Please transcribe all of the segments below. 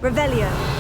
Revelio.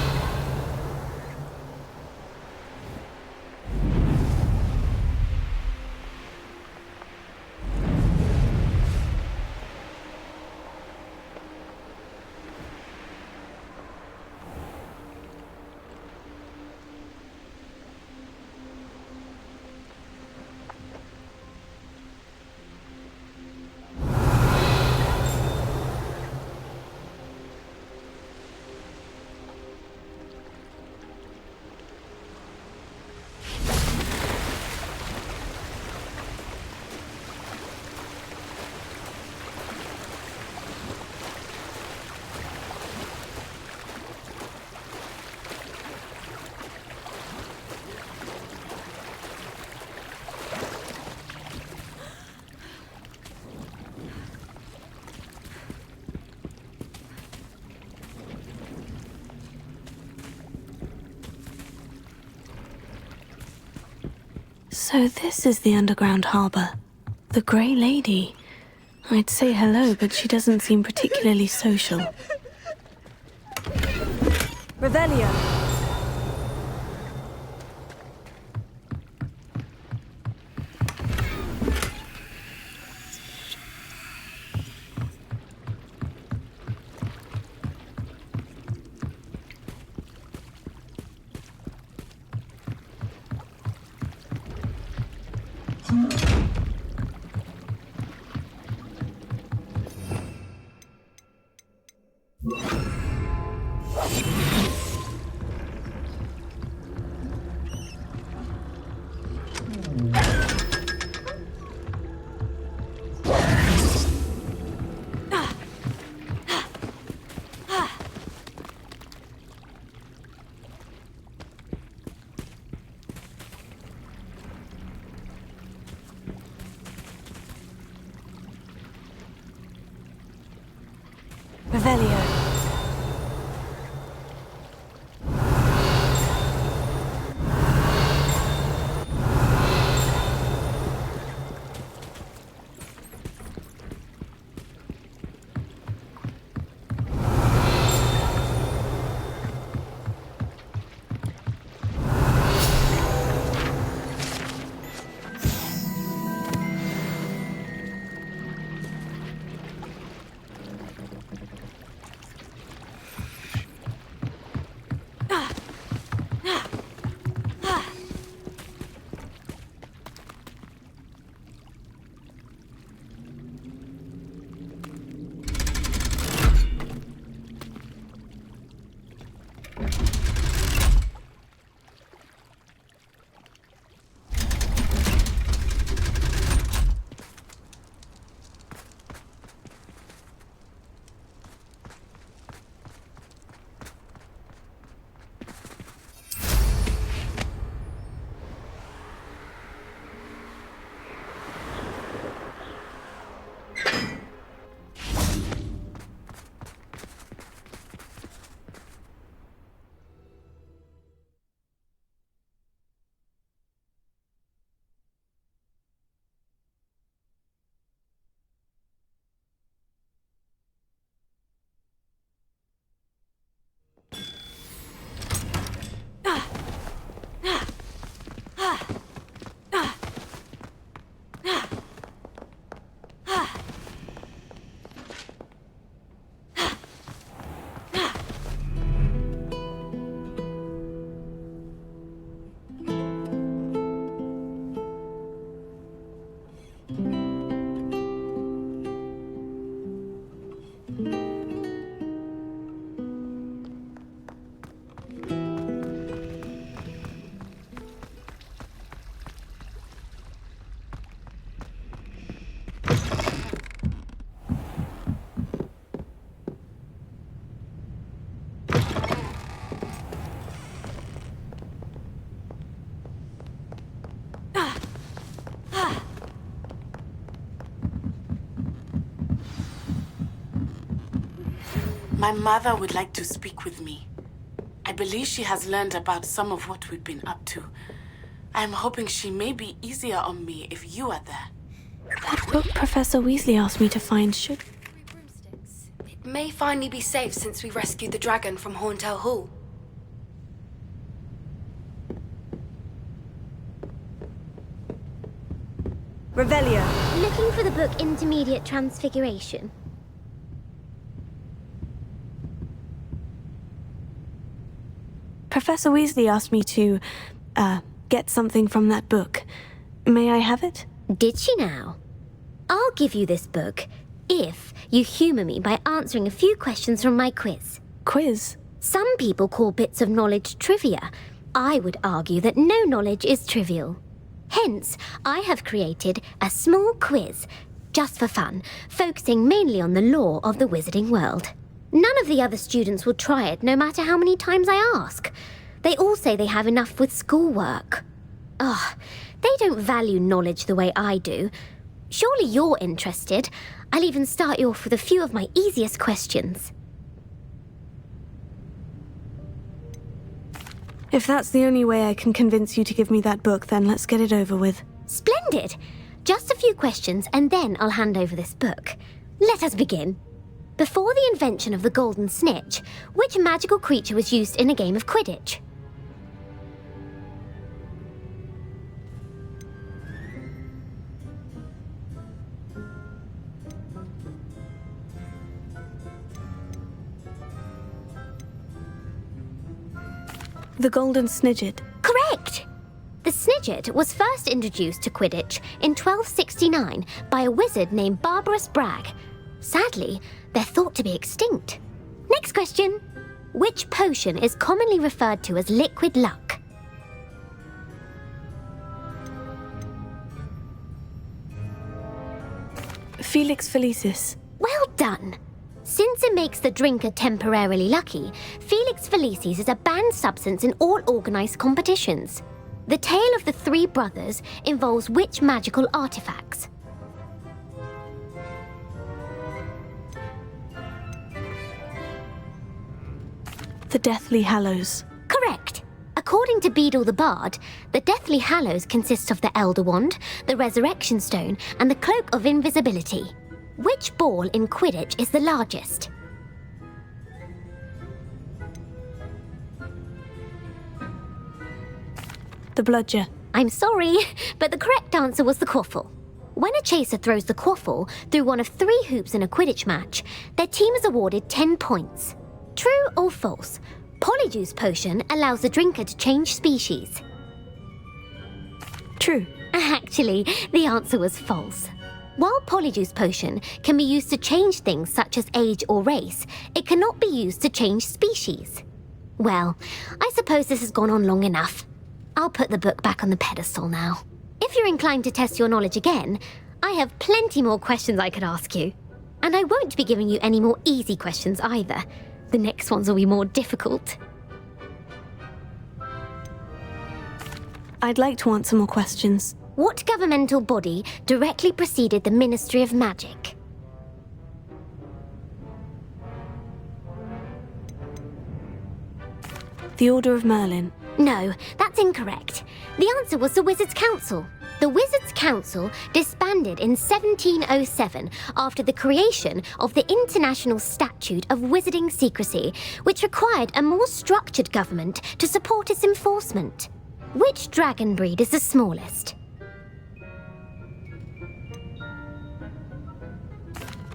So this is the underground harbour. The Grey Lady. I'd say hello, but she doesn't seem particularly social. Revelio. Revelio. My mother would like to speak with me. I believe she has learned about some of what we've been up to. I'm hoping she may be easier on me if you are there. That book Professor Weasley asked me to find should... It may finally be safe since we rescued the dragon from Horntail Hall. Revelio. Looking for the book Intermediate Transfiguration. Professor Weasley asked me to, get something from that book. May I have it? Did she now? I'll give you this book if you humour me by answering a few questions from my quiz. Quiz? Some people call bits of knowledge trivia. I would argue that no knowledge is trivial. Hence, I have created a small quiz, just for fun, focusing mainly on the lore of the wizarding world. None of the other students will try it, no matter how many times I ask. They all say they have enough with schoolwork. Ugh, they don't value knowledge the way I do. Surely you're interested. I'll even start you off with a few of my easiest questions. If that's the only way I can convince you to give me that book, then let's get it over with. Splendid! Just a few questions and then I'll hand over this book. Let us begin. Before the invention of the golden snitch, which magical creature was used in a game of Quidditch? The golden snidget. Correct! The snidget was first introduced to Quidditch in 1269 by a wizard named Barbarous Bragg. Sadly, they're thought to be extinct. Next question. Which potion is commonly referred to as liquid luck? Felix Felicis. Well done! Since it makes the drinker temporarily lucky, Felix Felicis is a banned substance in all organised competitions. The tale of the three brothers involves which magical artifacts? The Deathly Hallows. Correct. According to Beedle the Bard, the Deathly Hallows consists of the Elder Wand, the Resurrection Stone, and the Cloak of Invisibility. Which ball in Quidditch is the largest? The Bludger. I'm sorry, but the correct answer was the Quaffle. When a chaser throws the Quaffle through one of 3 hoops in a Quidditch match, their team is awarded 10 points. True or false? Polyjuice Potion allows the drinker to change species. True. Actually, the answer was false. While Polyjuice Potion can be used to change things such as age or race, it cannot be used to change species. Well, I suppose this has gone on long enough. I'll put the book back on the pedestal now. If you're inclined to test your knowledge again, I have plenty more questions I could ask you. And I won't be giving you any more easy questions either. The next ones will be more difficult. I'd like to answer more questions. What governmental body directly preceded the Ministry of Magic? The Order of Merlin. No, that's incorrect. The answer was the Wizards' Council. The Wizards' Council disbanded in 1707 after the creation of the International Statute of Wizarding Secrecy, which required a more structured government to support its enforcement. Which dragon breed is the smallest?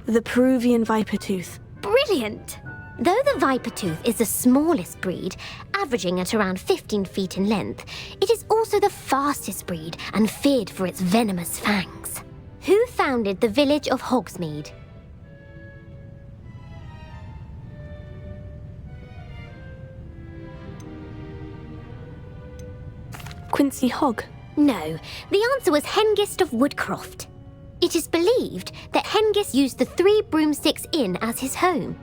The Peruvian Vipertooth. Brilliant! Though the Vipertooth is the smallest breed, averaging at around 15 feet in length, it is also the fastest breed and feared for its venomous fangs. Who founded the village of Hogsmeade? Quincy Hogg. No, the answer was Hengist of Woodcroft. It is believed that Hengist used the 3 Broomsticks Inn as his home.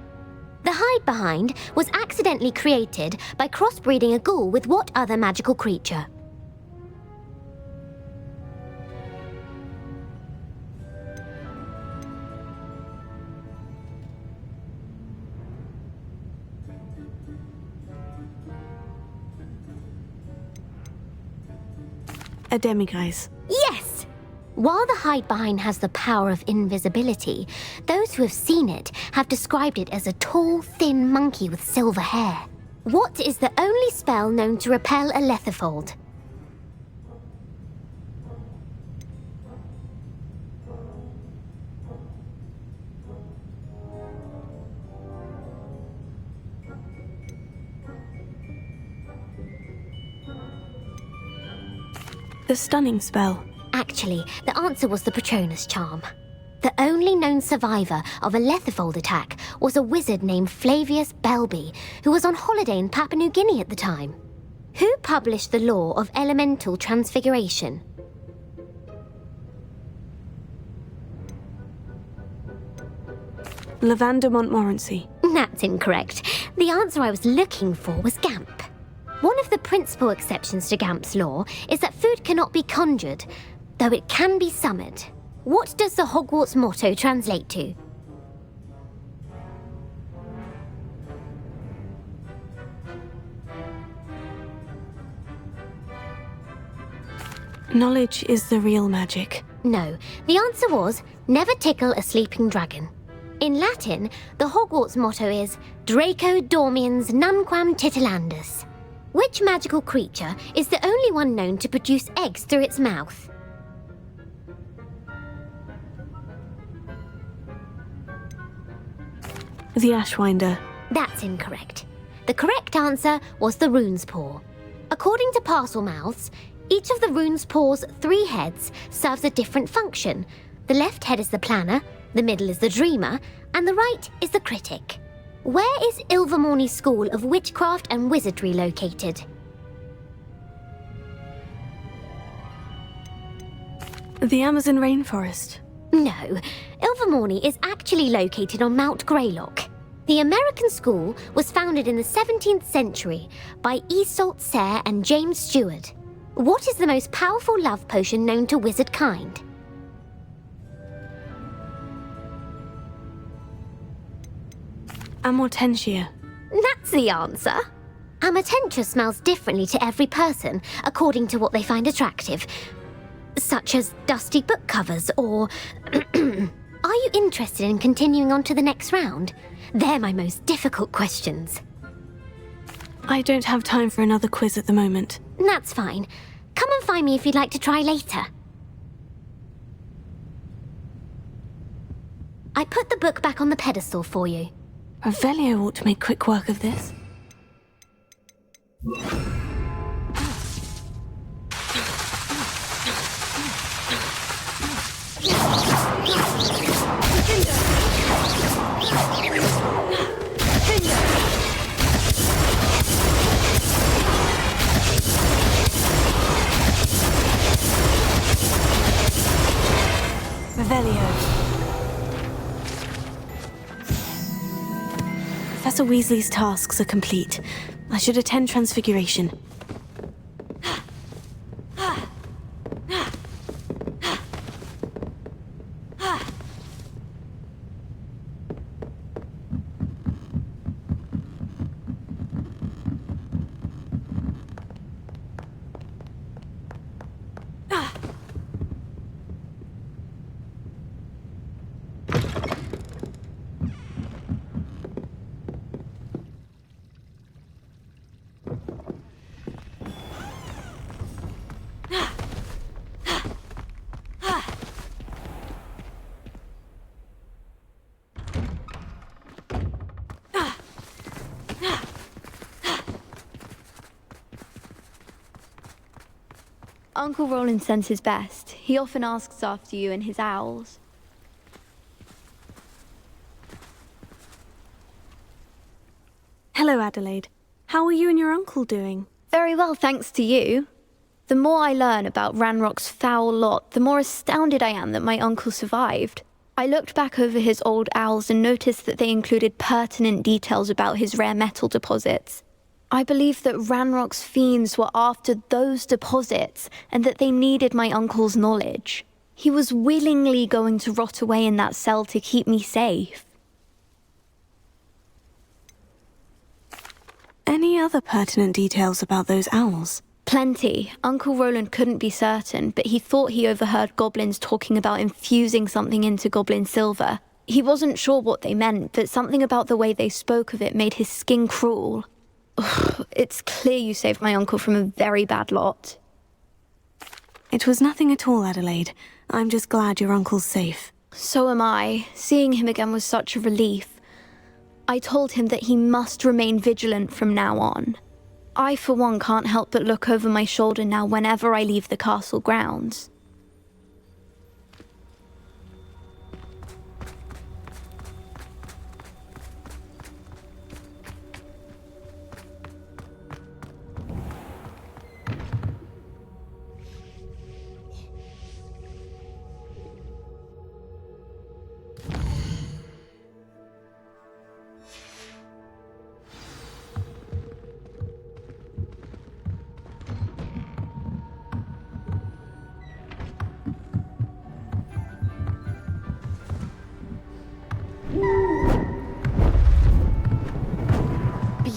The hide-behind was accidentally created by crossbreeding a ghoul with what other magical creature? A demiguise. Yes! While the 𝙎𝙚𝙗𝙗 has the power of invisibility, those who have seen it have described it as a tall, thin monkey with silver hair. What is the only spell known to repel a lethifold? The stunning spell. Actually, the answer was the Patronus charm. The only known survivor of a lethifold attack was a wizard named Flavius Belby, who was on holiday in Papua New Guinea at the time. Who published the law of elemental transfiguration? Lavanda Montmorency. That's incorrect. The answer I was looking for was Gamp. One of the principal exceptions to Gamp's law is that food cannot be conjured, though it can be summoned. What does the Hogwarts motto translate to? Knowledge is the real magic. No, the answer was, never tickle a sleeping dragon. In Latin, the Hogwarts motto is Draco Dormiens Nunquam Titilandus. Which magical creature is the only one known to produce eggs through its mouth? The Ashwinder. That's incorrect. The correct answer was the rune's paw. According to Parselmouths, each of the rune's paw's 3 heads serves a different function. The left head is the planner, the middle is the dreamer, and the right is the critic. Where is 𝘿𝙬𝙗𝙗 School of Witchcraft and Wizardry located? The Amazon rainforest. No, 𝘿𝙬𝙗𝙗 is actually located on Mount Greylock. The American school was founded in the 17th century by 𝑒𝑠𝑎LT and James Stewart. What is the most powerful love potion known to wizard kind? Amortentia. That's the answer. Amortentia smells differently to every person, according to what they find attractive, such as dusty book covers or... Are you interested in continuing on to the next round? They're my most difficult questions. I don't have time for another quiz at the moment. That's fine. Come and find me if you'd like to try later. I put the book back on the pedestal for you. Revelio ought to make quick work of this. Revelio. Professor Weasley's tasks are complete. I should attend Transfiguration. Uncle Roland sends his best. He often asks after you and his owls. Hello, Adelaide. How are you and your uncle doing? Very well, thanks to you. The more I learn about Ranrock's foul lot, the more astounded I am that my uncle survived. I looked back over his old owls and noticed that they included pertinent details about his rare metal deposits. I believe that Ranrock's fiends were after those deposits and that they needed my uncle's knowledge. He was willingly going to rot away in that cell to keep me safe. Any other pertinent details about those owls? Plenty. Uncle Roland couldn't be certain, but he thought he overheard goblins talking about infusing something into goblin silver. He wasn't sure what they meant, but something about the way they spoke of it made his skin crawl. Ugh, it's clear you saved my uncle from a very bad lot. It was nothing at all, Adelaide. I'm just glad your uncle's safe. So am I. Seeing him again was such a relief. I told him that he must remain vigilant from now on. I, for one, can't help but look over my shoulder now whenever I leave the castle grounds.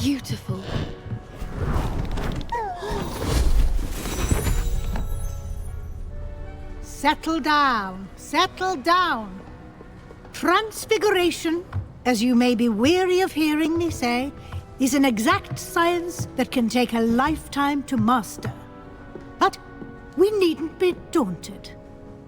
Beautiful. Settle down, settle down. Transfiguration, as you may be weary of hearing me say, is an exact science that can take a lifetime to master. But we needn't be daunted.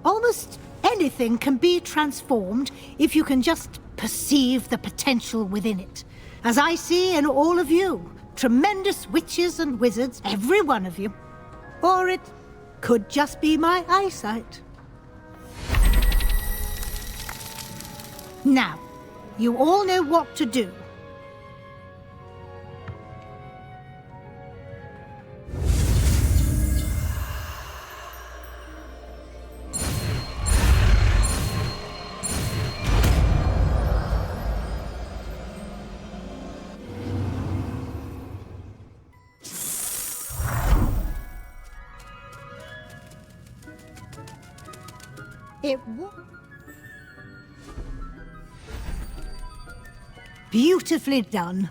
Almost anything can be transformed if you can just perceive the potential within it. As I see in all of you, tremendous witches and wizards, every one of you. Or it could just be my eyesight. Now, you all know what to do. Beautifully done.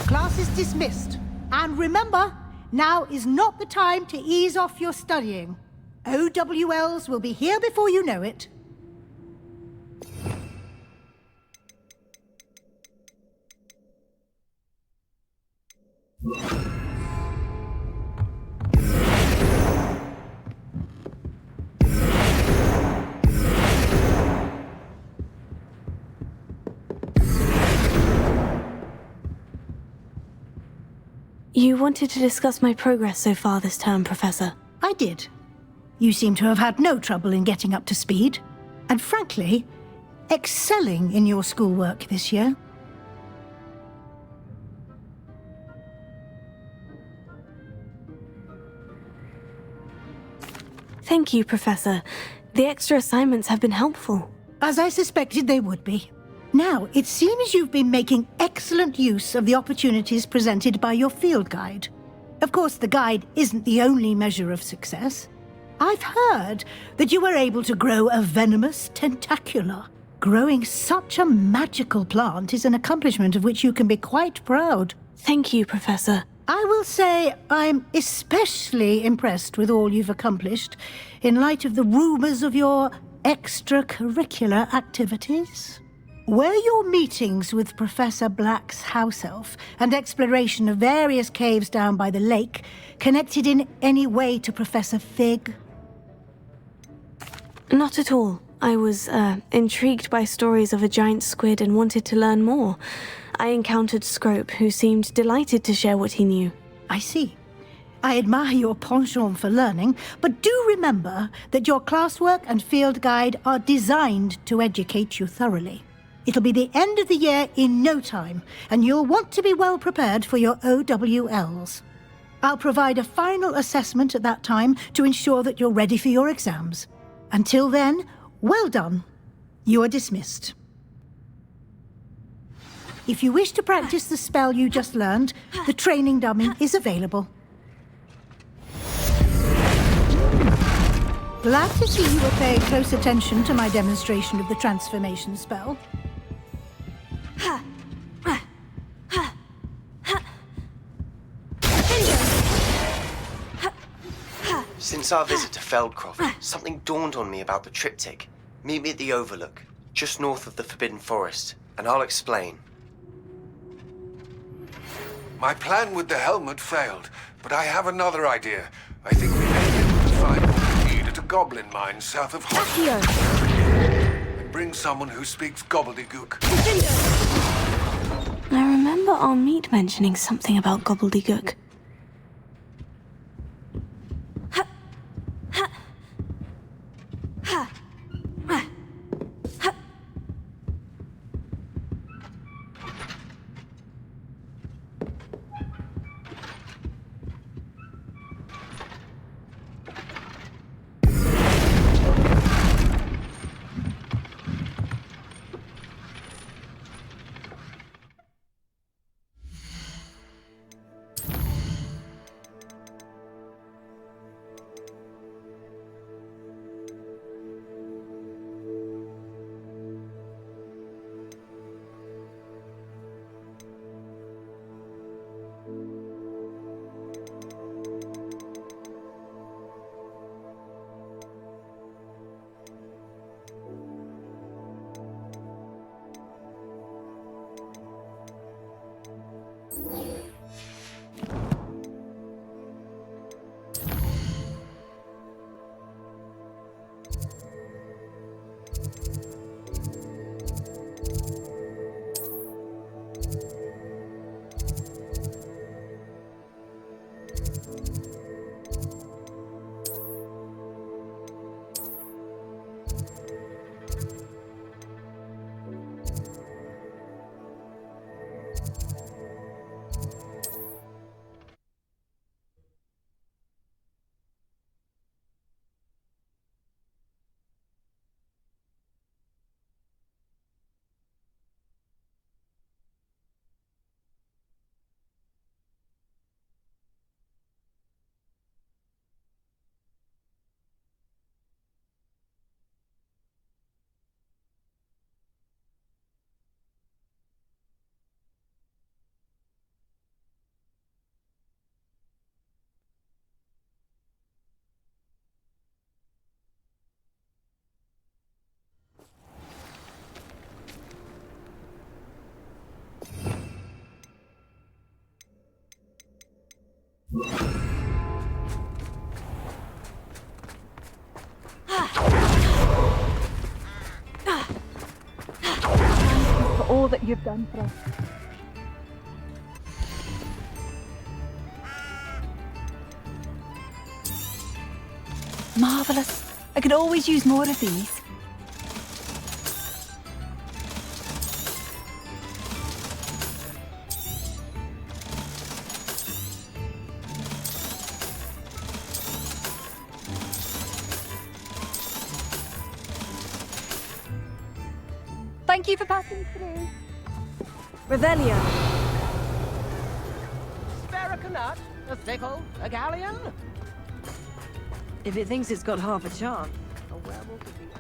Class is dismissed. And remember, now is not the time to ease off your studying. OWLs will be here before you know it. You wanted to discuss my progress so far this term, Professor. I did. You seem to have had no trouble in getting up to speed. And frankly, excelling in your schoolwork this year. Thank you, Professor. The extra assignments have been helpful. As I suspected they would be. Now, it seems you've been making excellent use of the opportunities presented by your field guide. Of course, the guide isn't the only measure of success. I've heard that you were able to grow a venomous tentacula. Growing such a magical plant is an accomplishment of which you can be quite proud. Thank you, Professor. I will say I'm especially impressed with all you've accomplished in light of the rumors of your extracurricular activities. Were your meetings with Professor Black's house elf and exploration of various caves down by the lake connected in any way to Professor Fig? Not at all. I was intrigued by stories of a giant squid and wanted to learn more. I encountered Scrope, who seemed delighted to share what he knew. I see. I admire your penchant for learning, but do remember that your classwork and field guide are designed to educate you thoroughly. It'll be the end of the year in no time, and you'll want to be well prepared for your OWLs. I'll provide a final assessment at that time to ensure that you're ready for your exams. Until then, well done. You are dismissed. If you wish to practice the spell you just learned, the training dummy is available. Glad to see you were paying close attention to my demonstration of the transformation spell. Since our visit to 𝚤𝙗𝚗, something dawned on me about the triptych. Meet me at the Overlook, just north of the Forbidden Forest, and I'll explain. My plan with the helmet failed, but I have another idea. I think we may be able to find what we need at a goblin mine south of Accio! and bring someone who speaks gobbledygook. I remember our meet mentioning something about gobbledygook. For all that you've done for us. Marvelous. I could always use more of these. Thank you for passing through. Revelio. Spare a canut, a sickle, a galleon? If it thinks it's got half a chance. A werewolf would be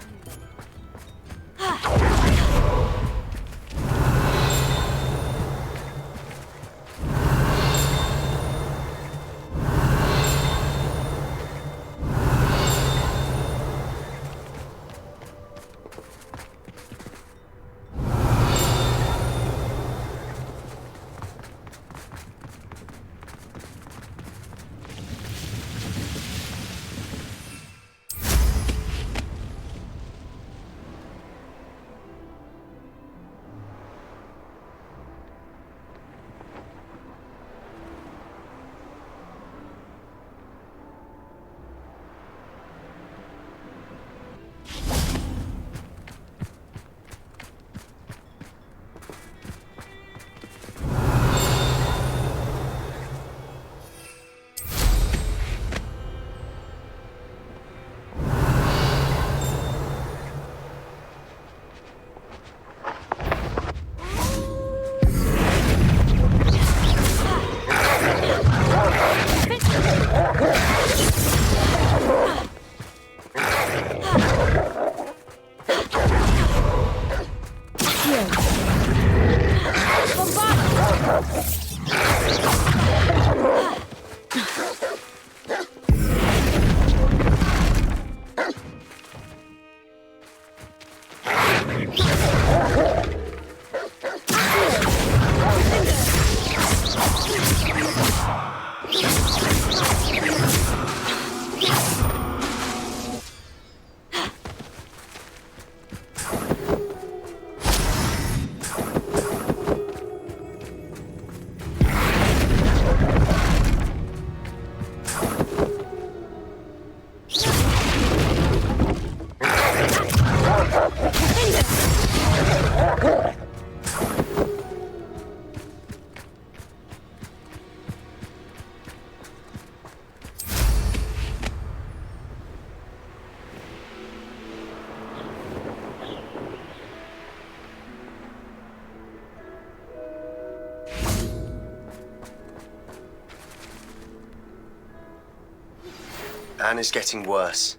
Anne is getting worse.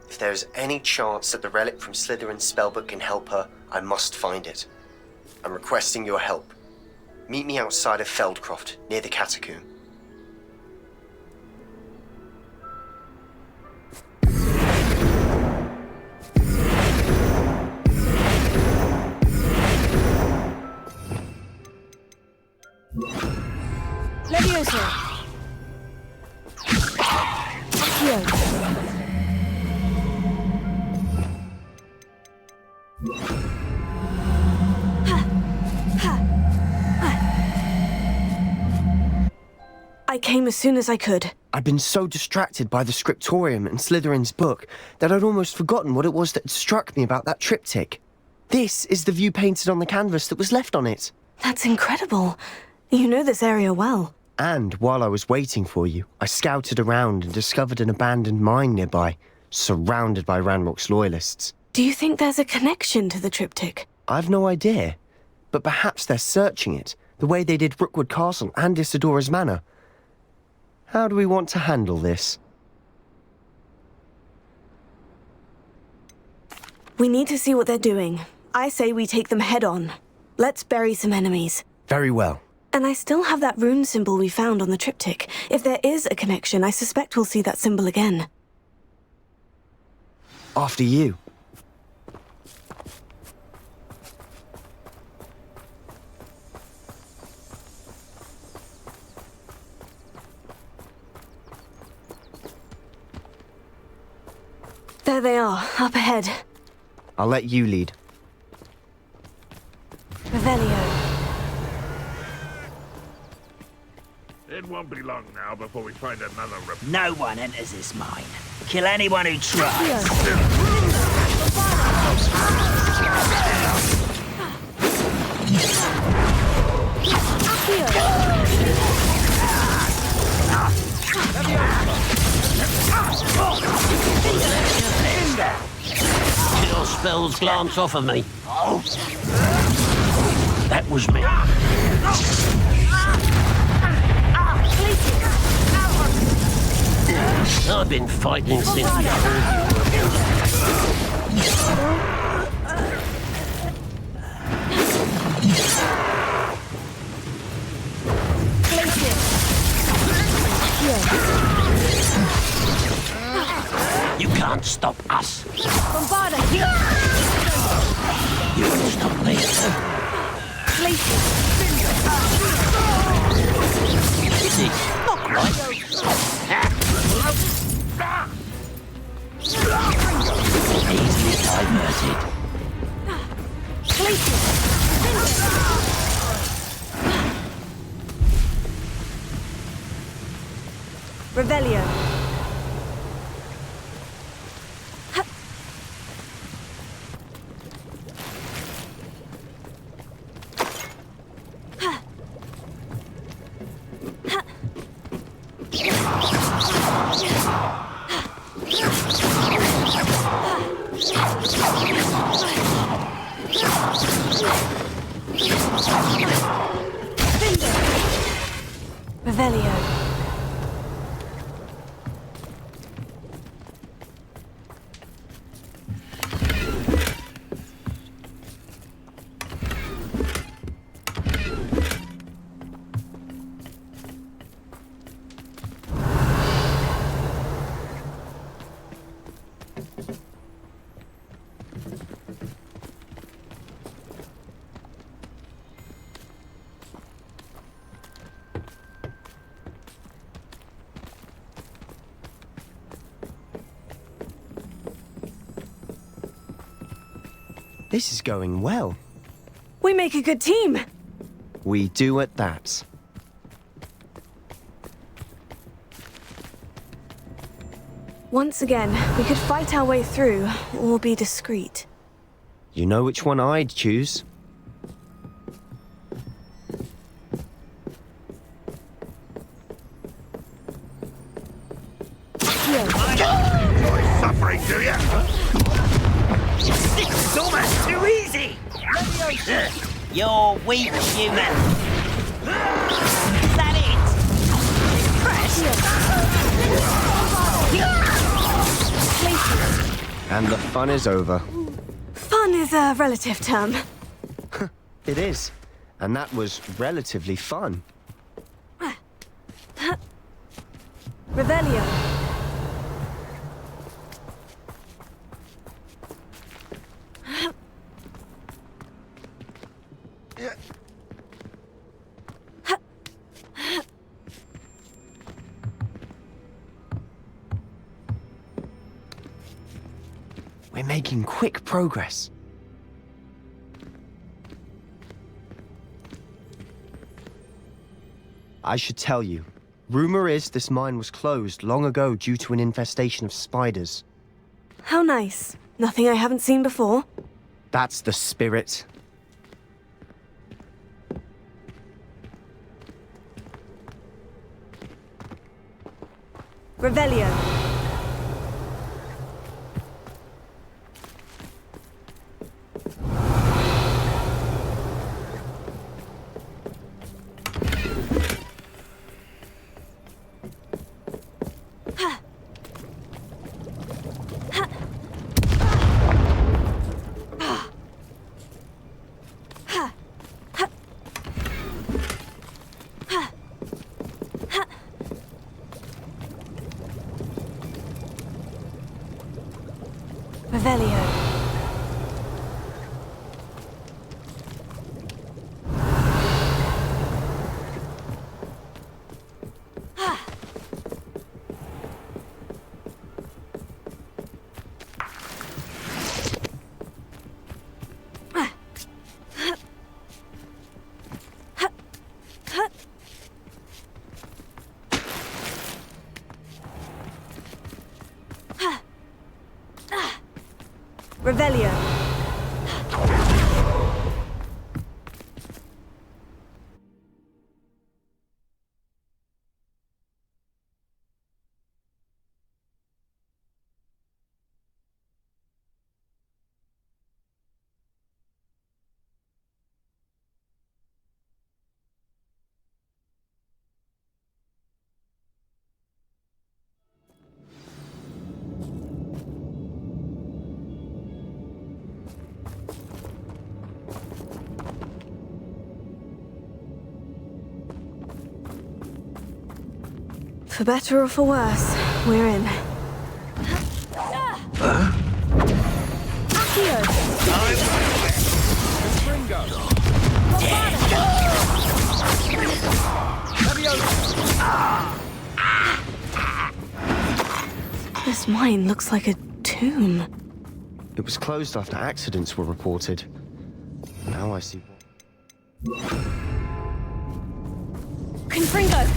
If there is any chance that the relic from Slytherin's spellbook can help her, I must find it. I'm requesting your help. Meet me outside of Feldcroft, near the catacomb. Levioso! Accio! I came as soon as I could. I'd been so distracted by the scriptorium and Slytherin's book that I'd almost forgotten what it was that had struck me about that triptych. This is the view painted on the canvas that was left on it. That's incredible. You know this area well. And while I was waiting for you, I scouted around and discovered an abandoned mine nearby, surrounded by Ranrock's loyalists. Do you think there's a connection to the triptych? I've no idea, but perhaps they're searching it, the way they did Rookwood Castle and Isidora's Manor. How do we want to handle this? We need to see what they're doing. I say we take them head on. Let's bury some enemies. Very well. And I still have that rune symbol we found on the triptych. If there is a connection, I suspect we'll see that symbol again. After you. There they are, up ahead. I'll let you lead. Revelio. It won't be long now before we find another No one enters this mine. Kill anyone who tries. Your spells glance off of me. That was me. I've been fighting since the You can't stop us. You can stop me. This is not right. Easily diverted. Revelio. Revelio. This is going well. We make a good team. We do at that. Once again, we could fight our way through, or be discreet. You know which one I'd choose. suffering, do you? This is almost too easy. You're weak, human. Is that it? Press. And the fun is over. Fun is a relative term. It is. And that was relatively fun. Revelio. We're making quick progress. I should tell you, rumor is this mine was closed long ago due to an infestation of spiders. How nice. Nothing I haven't seen before. That's the spirit. Revelio. Revelio. Revelio. For better or for worse, we're in. This mine looks like a tomb. It was closed after accidents were reported. Now I see. Confringo!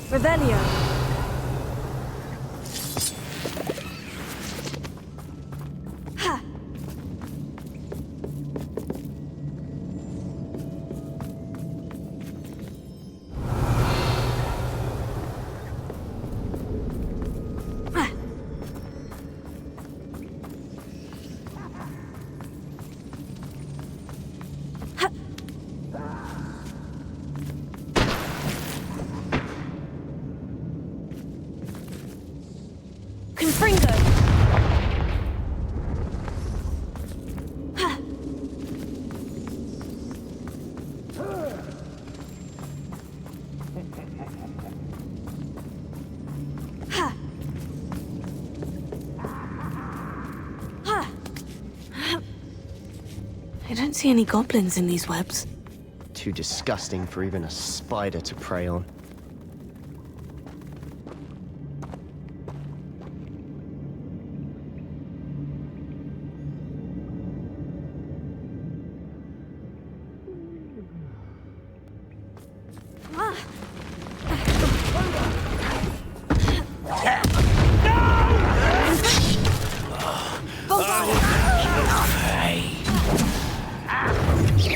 Revelio. Ha. Confringo! Ha. Ha. Ha. I don't see any goblins in these webs. Too disgusting for even a spider to prey on. How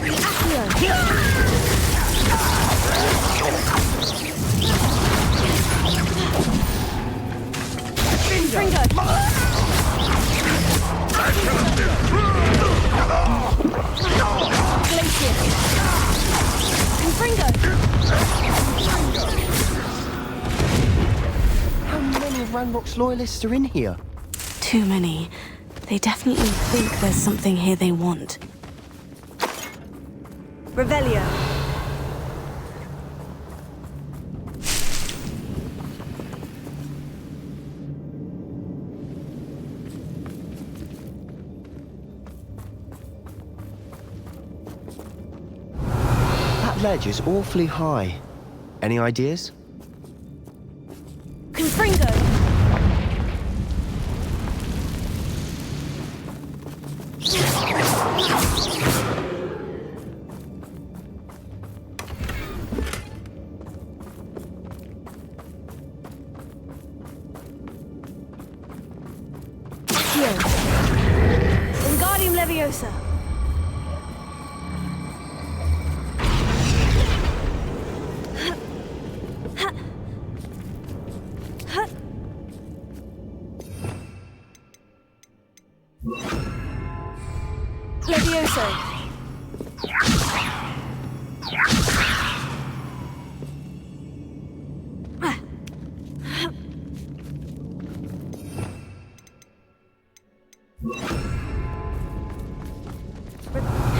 many of Ranrock's loyalists are in here? Too many. They definitely think there's something here they want. Revelio. That ledge is awfully high. Any ideas? Confringo. Wingardium Leviosa. Levioso.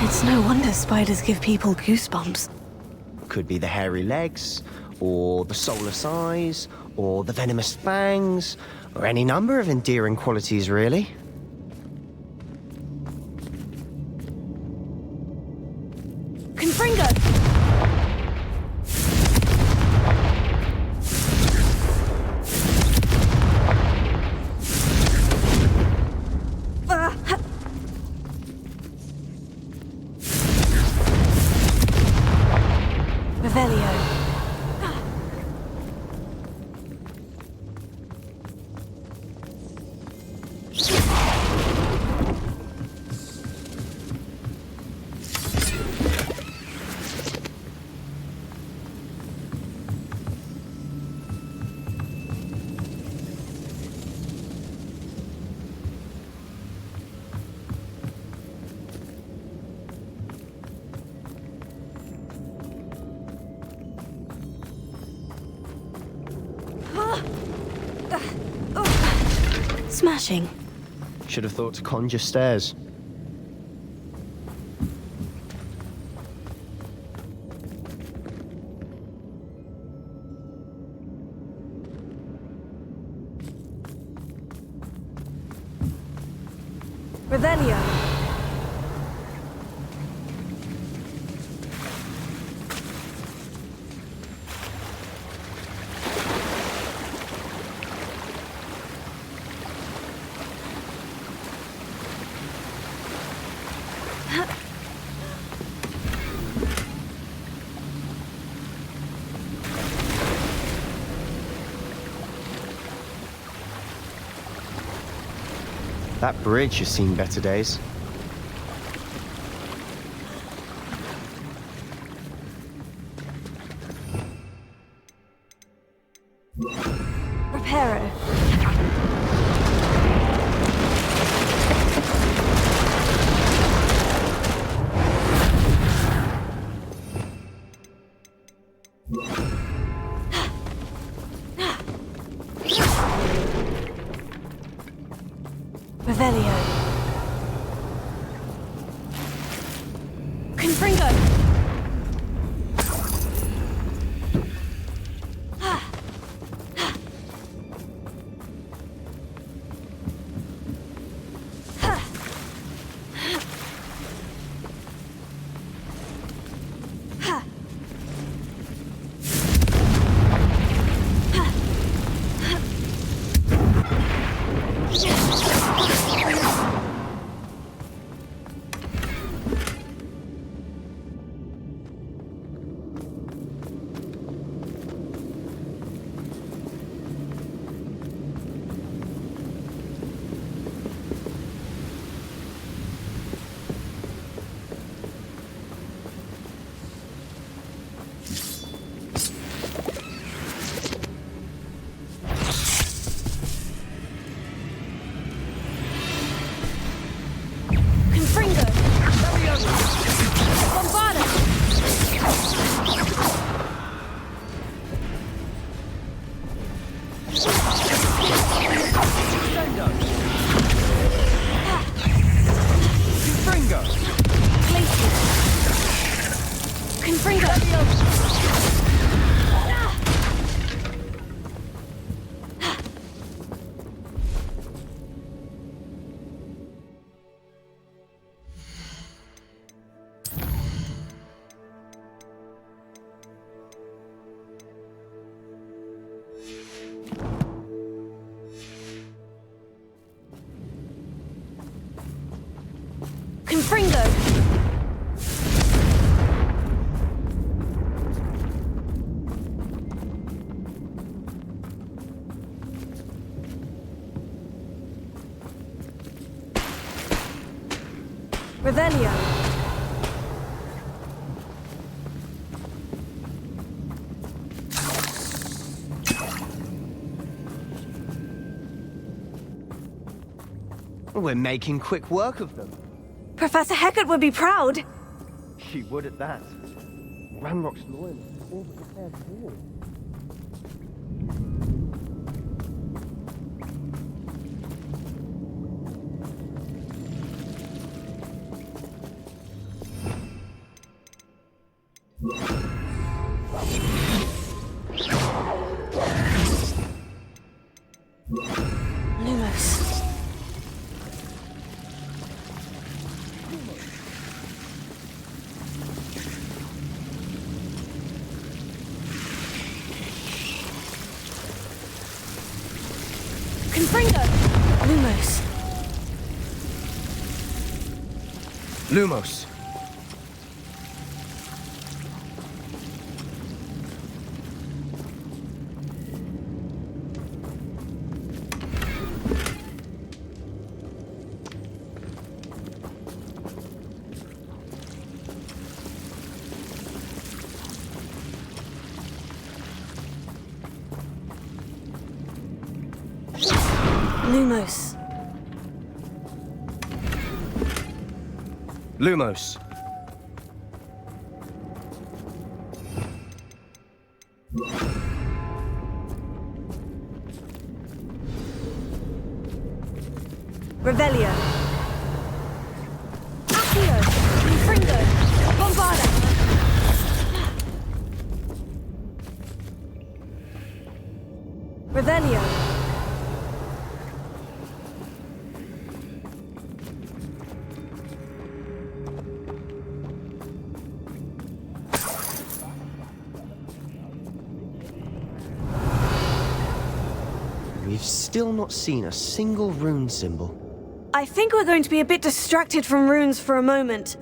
It's no wonder spiders give people goosebumps. Could be the hairy legs, or the soulless eyes, or the venomous fangs, or any number of endearing qualities, really. Confringo. Revelio. Smashing. Should have thought to conjure stairs. Revelio. That bridge has seen better days. Reparo. Revelio. Confringo. Confringo! Revelio! We're making quick work of them. Professor Hecat would be proud. She would at that. Ranrock's loyalists are all prepared for. Lumos. Confringo! Lumos. Lumos. Lumos. Lumos. Revelio. Accio. Confringo. Bombarda. Revelio. We've still not seen a single rune symbol. I think we're going to be a bit distracted from runes for a moment.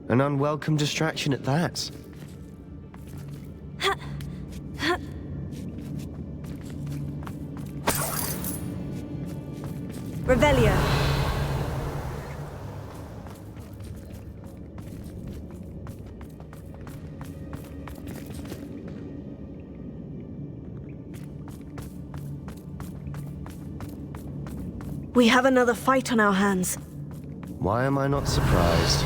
An unwelcome distraction at that. Revelio. We have another fight on our hands. Why am I not surprised?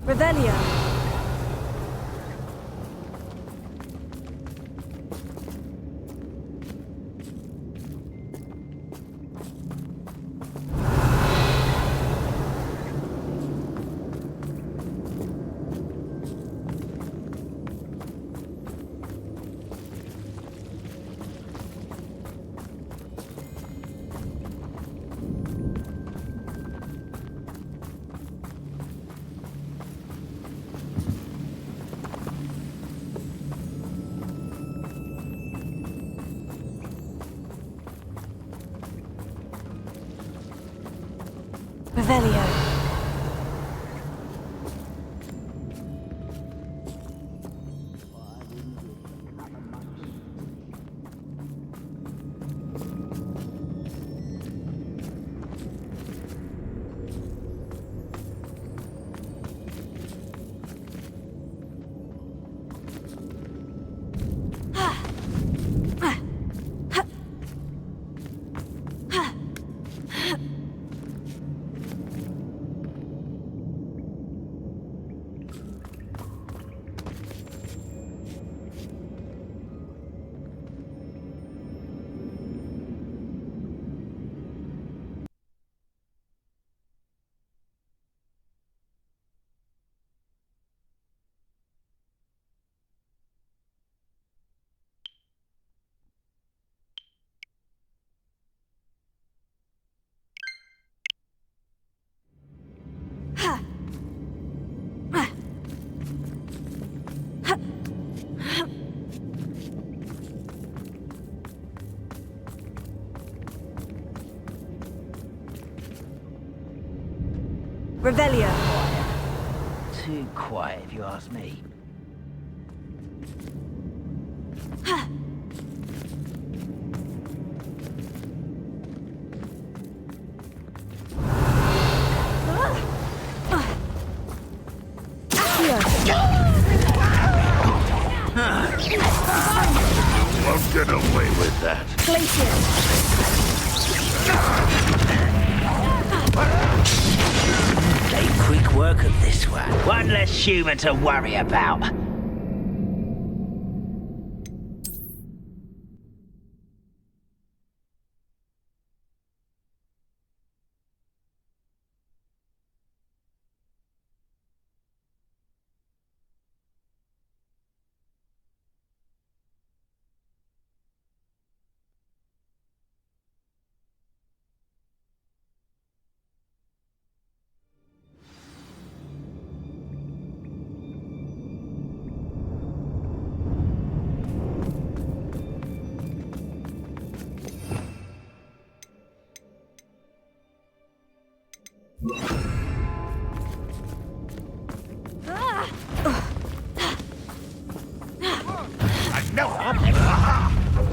Revelio. Revelio. Revelio. Too quiet, if you ask me. Won't get away with that. They quick work of this one. One less human to worry about.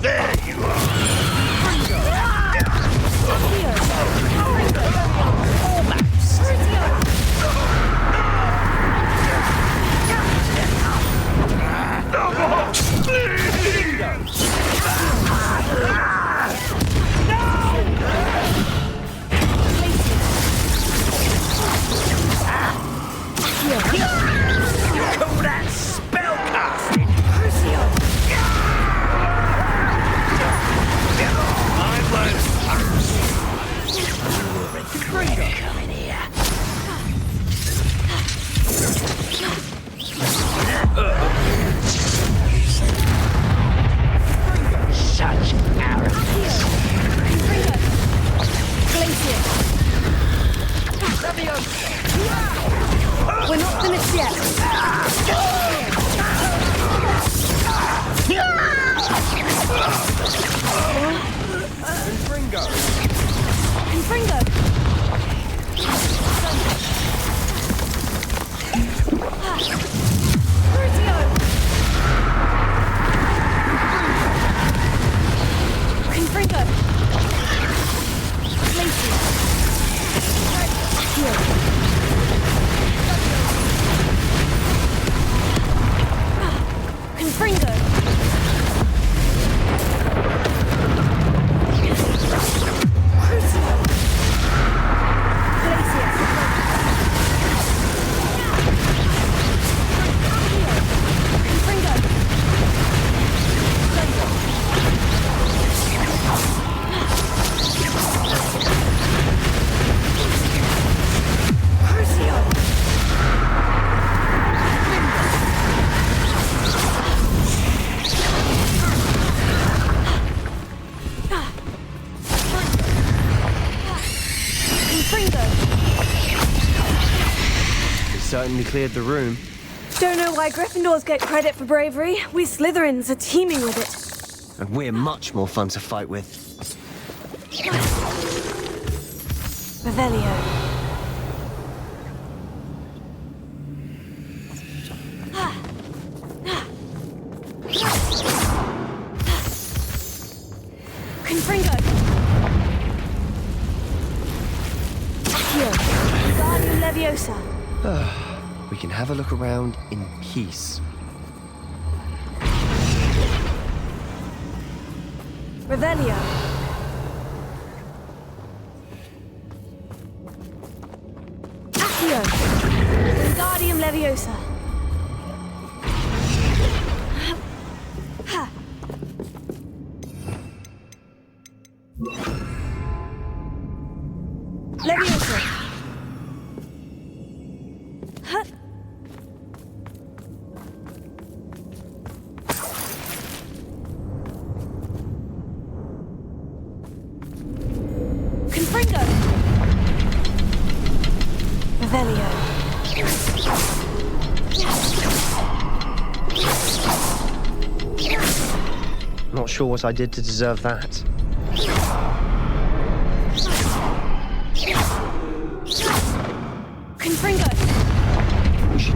There you are! Call that spellcasting? Coming here. Such arrogance. We're not finished yet. Confringo. Confringo. Confringo. Certainly cleared the room. Don't know why Gryffindors get credit for bravery. We Slytherins are teeming with it. And we're much more fun to fight with. Revelio. Confringo. Wingardium Leviosa. We can have a look around in peace. Revelio. Accio. Wingardium Leviosa. Leviosa. Confringo. Revelio. Not sure what I did to deserve that.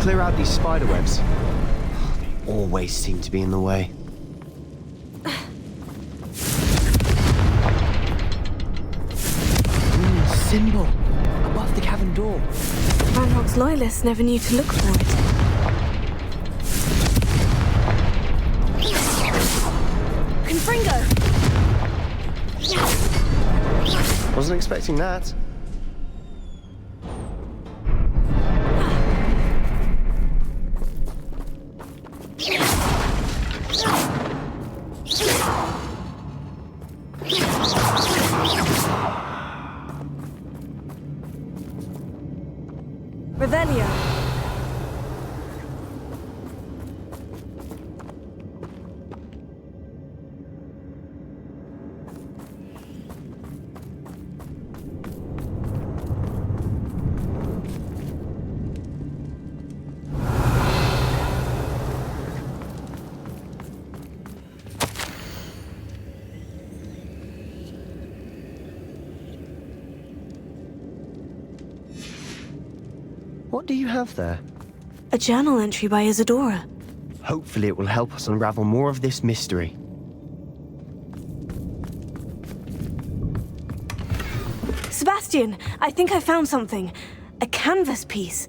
clear out these spider webs. They always seem to be in the way. Symbol above the cavern door. Ranrock's loyalists never knew to look for it. Confringo! Wasn't expecting that. Revelio. What do you have there? A journal entry by Isadora. Hopefully it will help us unravel more of this mystery. Sebastian, I think I found something. A canvas piece.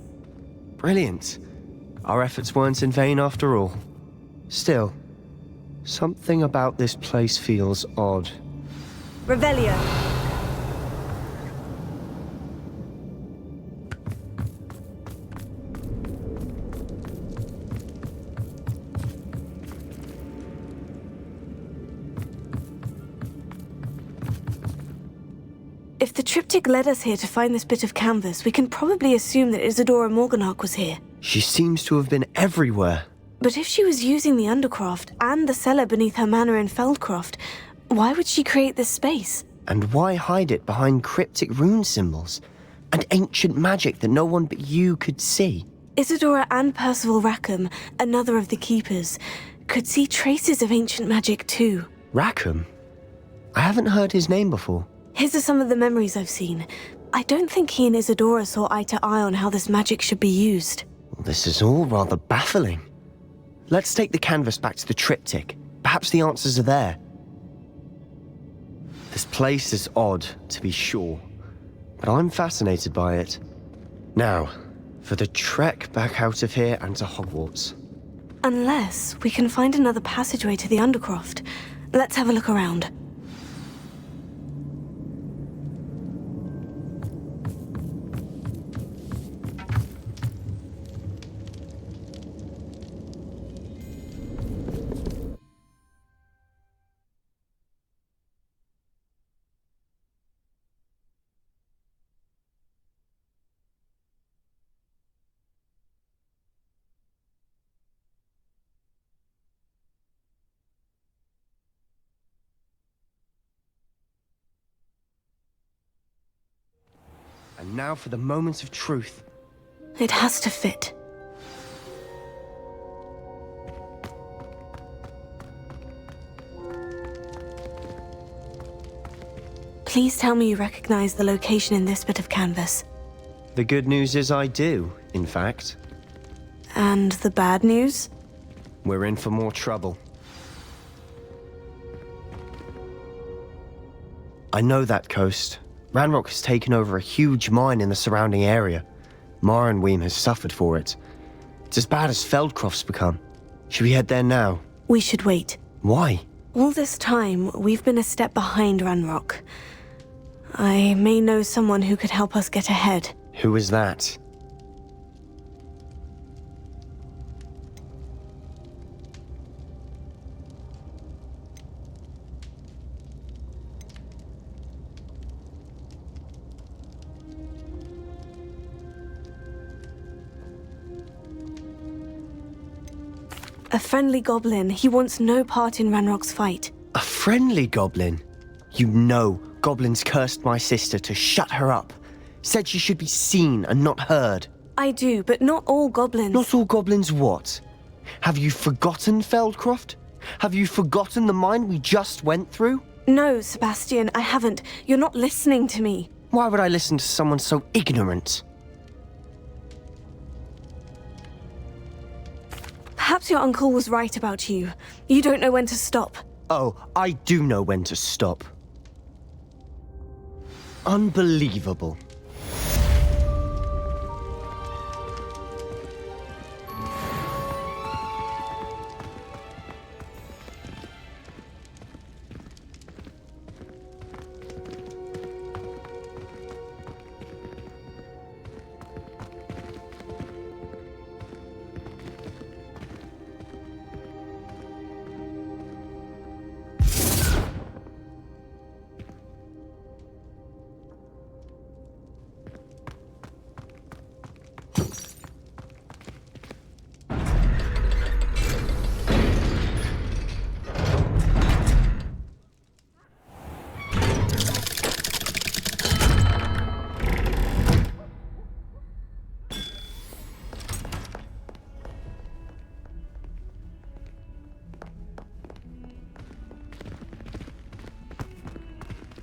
Brilliant. Our efforts weren't in vain after all. Still, something about this place feels odd. Revelio. If the triptych led us here to find this bit of canvas, we can probably assume that Isadora Morganach was here. She seems to have been everywhere. But if she was using the Undercroft and the cellar beneath her manor in Feldcroft, why would she create this space? And why hide it behind cryptic rune symbols and ancient magic that no one but you could see? Isadora and Percival Rackham, another of the Keepers, could see traces of ancient magic too. Rackham? I haven't heard his name before. His are some of the memories I've seen. I don't think he and Isadora saw eye to eye on how this magic should be used. This is all rather baffling. Let's take the canvas back to the triptych. Perhaps the answers are there. This place is odd, to be sure, but I'm fascinated by it. Now, for the trek back out of here and to Hogwarts. Unless we can find another passageway to the Undercroft. Let's have a look around. And now for the moment of truth. It has to fit. Please tell me you recognize the location in this bit of canvas. The good news is I do, in fact. And the bad news? We're in for more trouble. I know that coast. Ranrock has taken over a huge mine in the surrounding area. Marrenweem has suffered for it. It's as bad as Feldcroft's become. Should we head there now? We should wait. Why? All this time, we've been a step behind Ranrock. I may know someone who could help us get ahead. Who is that? A friendly goblin. He wants no part in Ranrock's fight. A friendly goblin? You know goblins cursed my sister to shut her up. Said she should be seen and not heard. I do, but not all goblins. Not all goblins what? Have you forgotten Feldcroft? Have you forgotten the mine we just went through? No, Sebastian, I haven't. You're not listening to me. Why would I listen to someone so ignorant? Perhaps your uncle was right about you. You don't know when to stop. Oh, I do know when to stop. Unbelievable.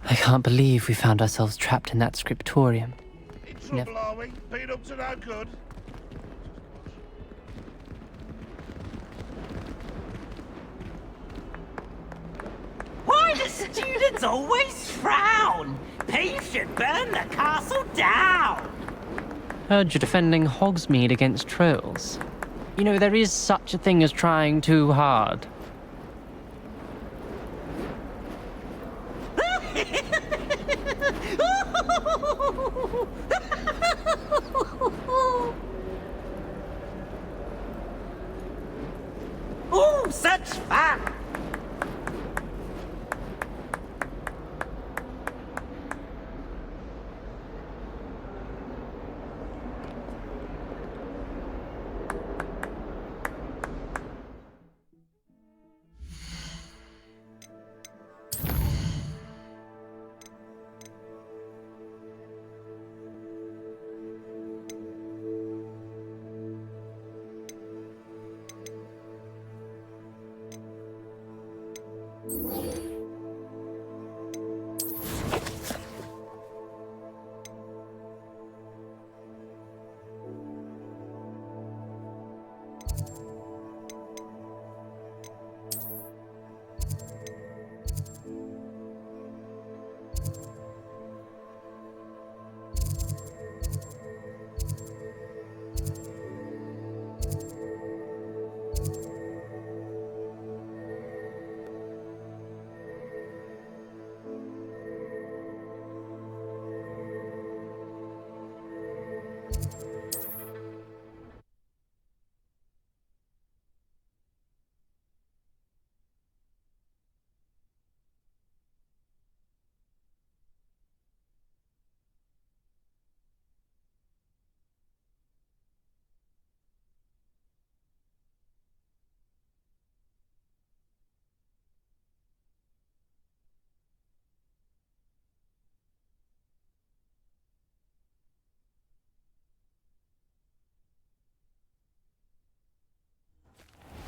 I can't believe we found ourselves trapped in that scriptorium. In trouble, are we? Been up to no good? Why do students always frown? Peace should burn the castle down. Heard you're defending Hogsmeade against trolls. You know, there is such a thing as trying too hard. Ooh, such fun!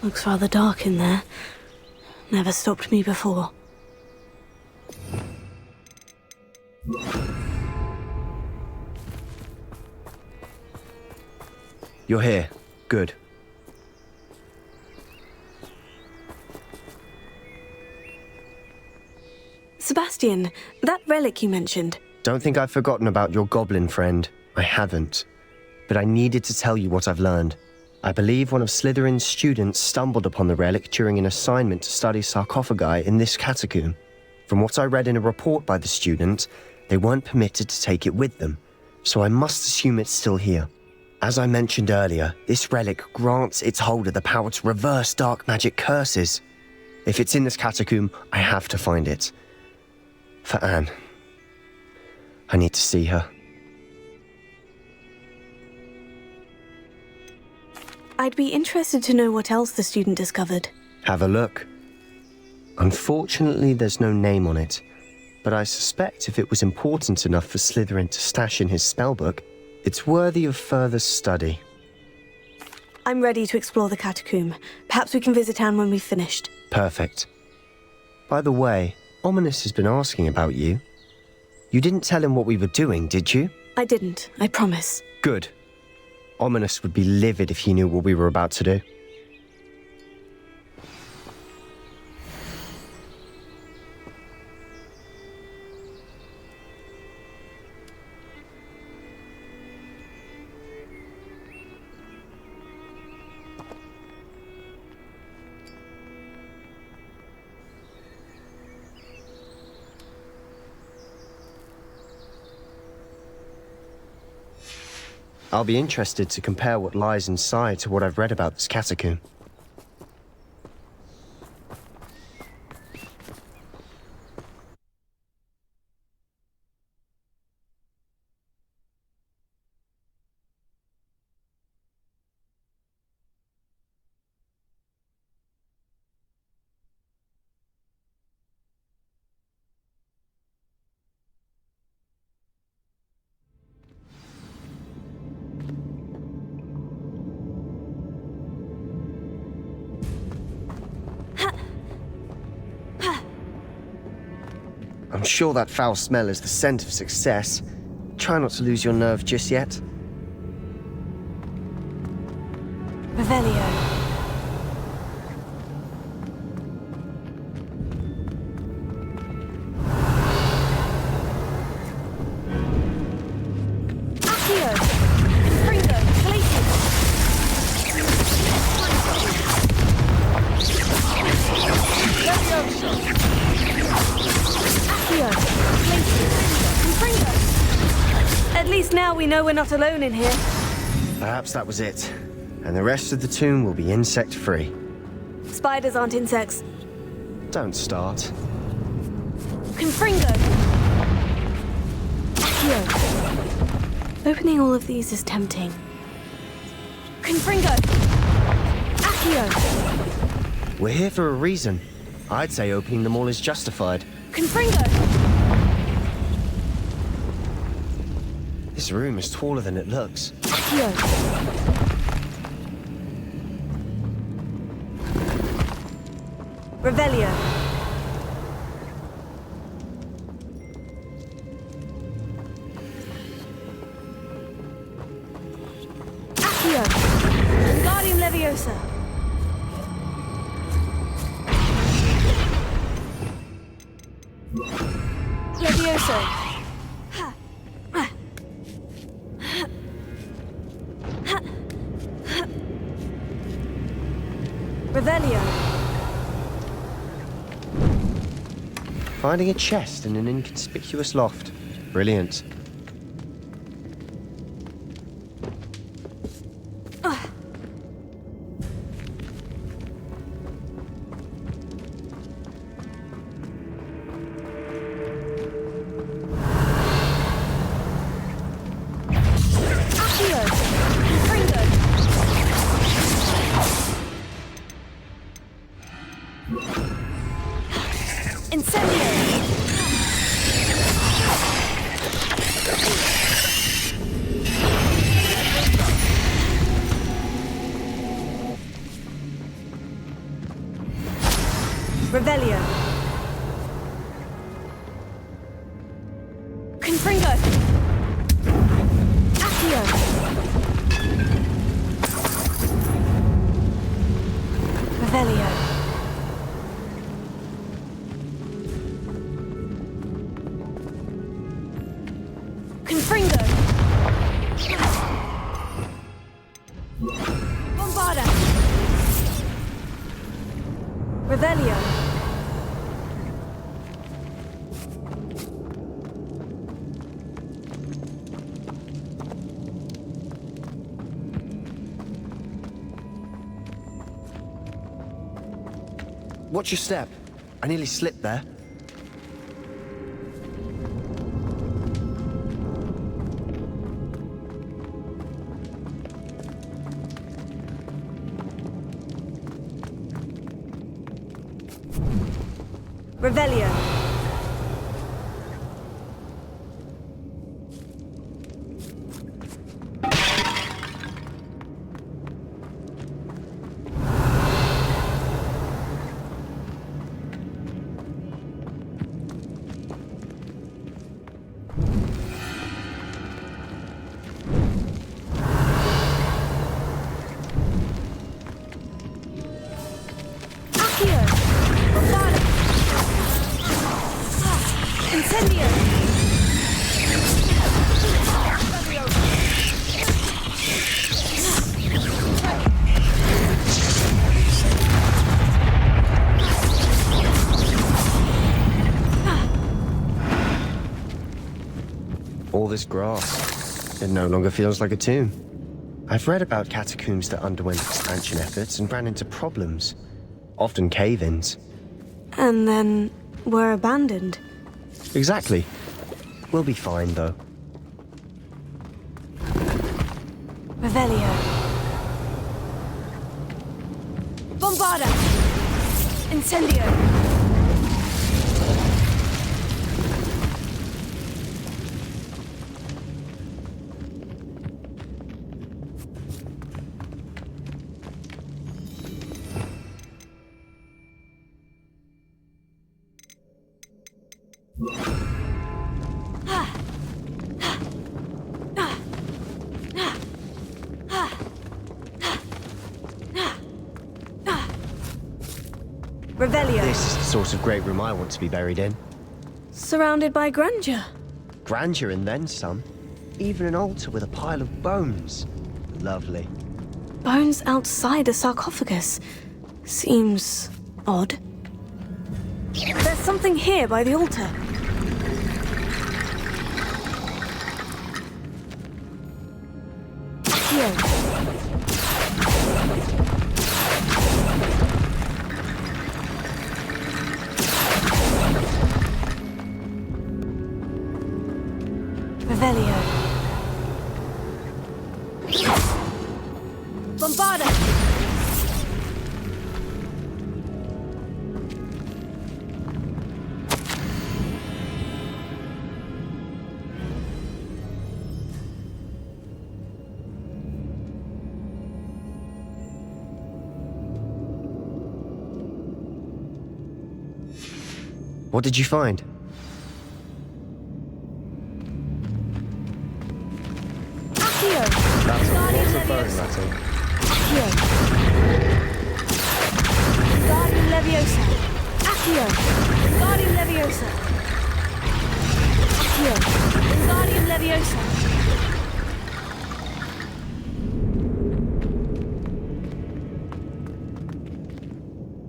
Looks rather dark in there. Never stopped me before. You're here. Good. Sebastian, that relic you mentioned. Don't think I've forgotten about your goblin friend. I haven't. But I needed to tell you what I've learned. I believe one of Slytherin's students stumbled upon the relic during an assignment to study sarcophagi in this catacomb. From what I read in a report by the student, they weren't permitted to take it with them, so I must assume it's still here. As I mentioned earlier, this relic grants its holder the power to reverse dark magic curses. If it's in this catacomb, I have to find it. For Anne. I need to see her. I'd be interested to know what else the student discovered. Have a look. Unfortunately, there's no name on it, but I suspect if it was important enough for Slytherin to stash in his spellbook, it's worthy of further study. I'm ready to explore the catacomb. Perhaps we can visit Anne when we've finished. Perfect. By the way, Ominous has been asking about you. You didn't tell him what we were doing, did you? I didn't, I promise. Good. Ominous would be livid if he knew what we were about to do. I'll be interested to compare what lies inside to what I've read about this catacomb. I'm sure that foul smell is the scent of success. Try not to lose your nerve just yet. Revelio. Accio. Confringo. Glacius. At least now we know we're not alone in here. Perhaps that was it. And the rest of the tomb will be insect-free. Spiders aren't insects. Don't start. Confringo. Accio. Opening all of these is tempting. Confringo. Accio. We're here for a reason. I'd say opening them all is justified. Confringo. This room is taller than it looks. Accio. Revelio. Accio. Wingardium Leviosa. Levioso. Revelio. Finding a chest in an inconspicuous loft. Brilliant. Revelio. Confringo. Accio. Revelio. Confringo. Bombarda. Revelio. Watch your step. I nearly slipped there. Revelio. Incendio! All this grass. It no longer feels like a tomb. I've read about catacombs that underwent expansion efforts and ran into problems, often cave-ins. And then were abandoned. Exactly. We'll be fine, though. Revelio. Bombarda! Incendio! Revelio. This is the sort of great room I want to be buried in. Surrounded by grandeur. Grandeur and then some. Even an altar with a pile of bones. Lovely. Bones outside a sarcophagus. Seems odd. There's something here by the altar. Here. Revelio. Bombarda! What did you find? That's a lot of bone, Rattle. Accio. Guardian Leviosa. Accio. Guardian Leviosa. Accio. Guardian Leviosa.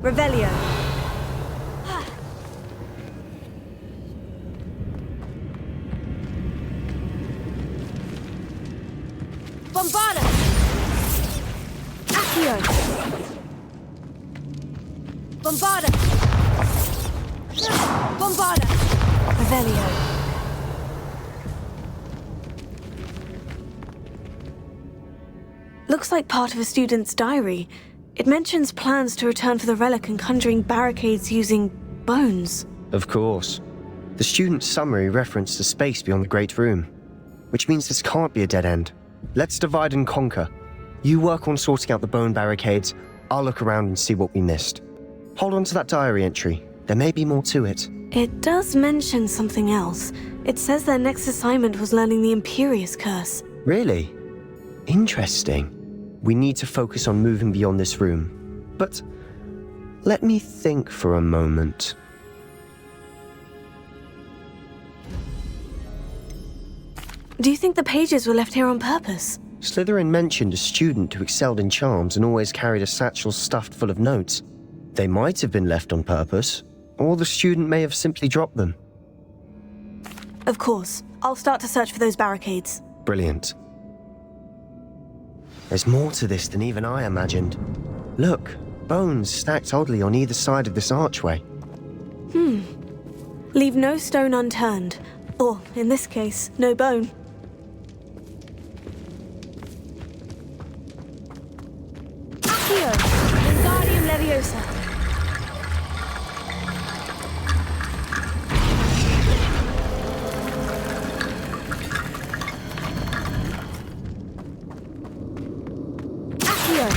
Revelio. Bombarda! Accio! Bombarda! Bombarda! Revelio. Looks like part of a student's diary. It mentions plans to return for the relic and conjuring barricades using bones. Of course. The student's summary referenced a space beyond the Great Room, which means this can't be a dead end. Let's divide and conquer. You work on sorting out the bone barricades, I'll look around and see what we missed. Hold on to that diary entry. There may be more to it. It does mention something else. It says their next assignment was learning the Imperious Curse. Really? Interesting. We need to focus on moving beyond this room. But let me think for a moment. Do you think the pages were left here on purpose? Slytherin mentioned a student who excelled in charms and always carried a satchel stuffed full of notes. They might have been left on purpose, or the student may have simply dropped them. Of course. I'll start to search for those barricades. Brilliant. There's more to this than even I imagined. Look, bones stacked oddly on either side of this archway. Leave no stone unturned. Or, in this case, no bone. Accio! Wingardium Leviosa! Accio!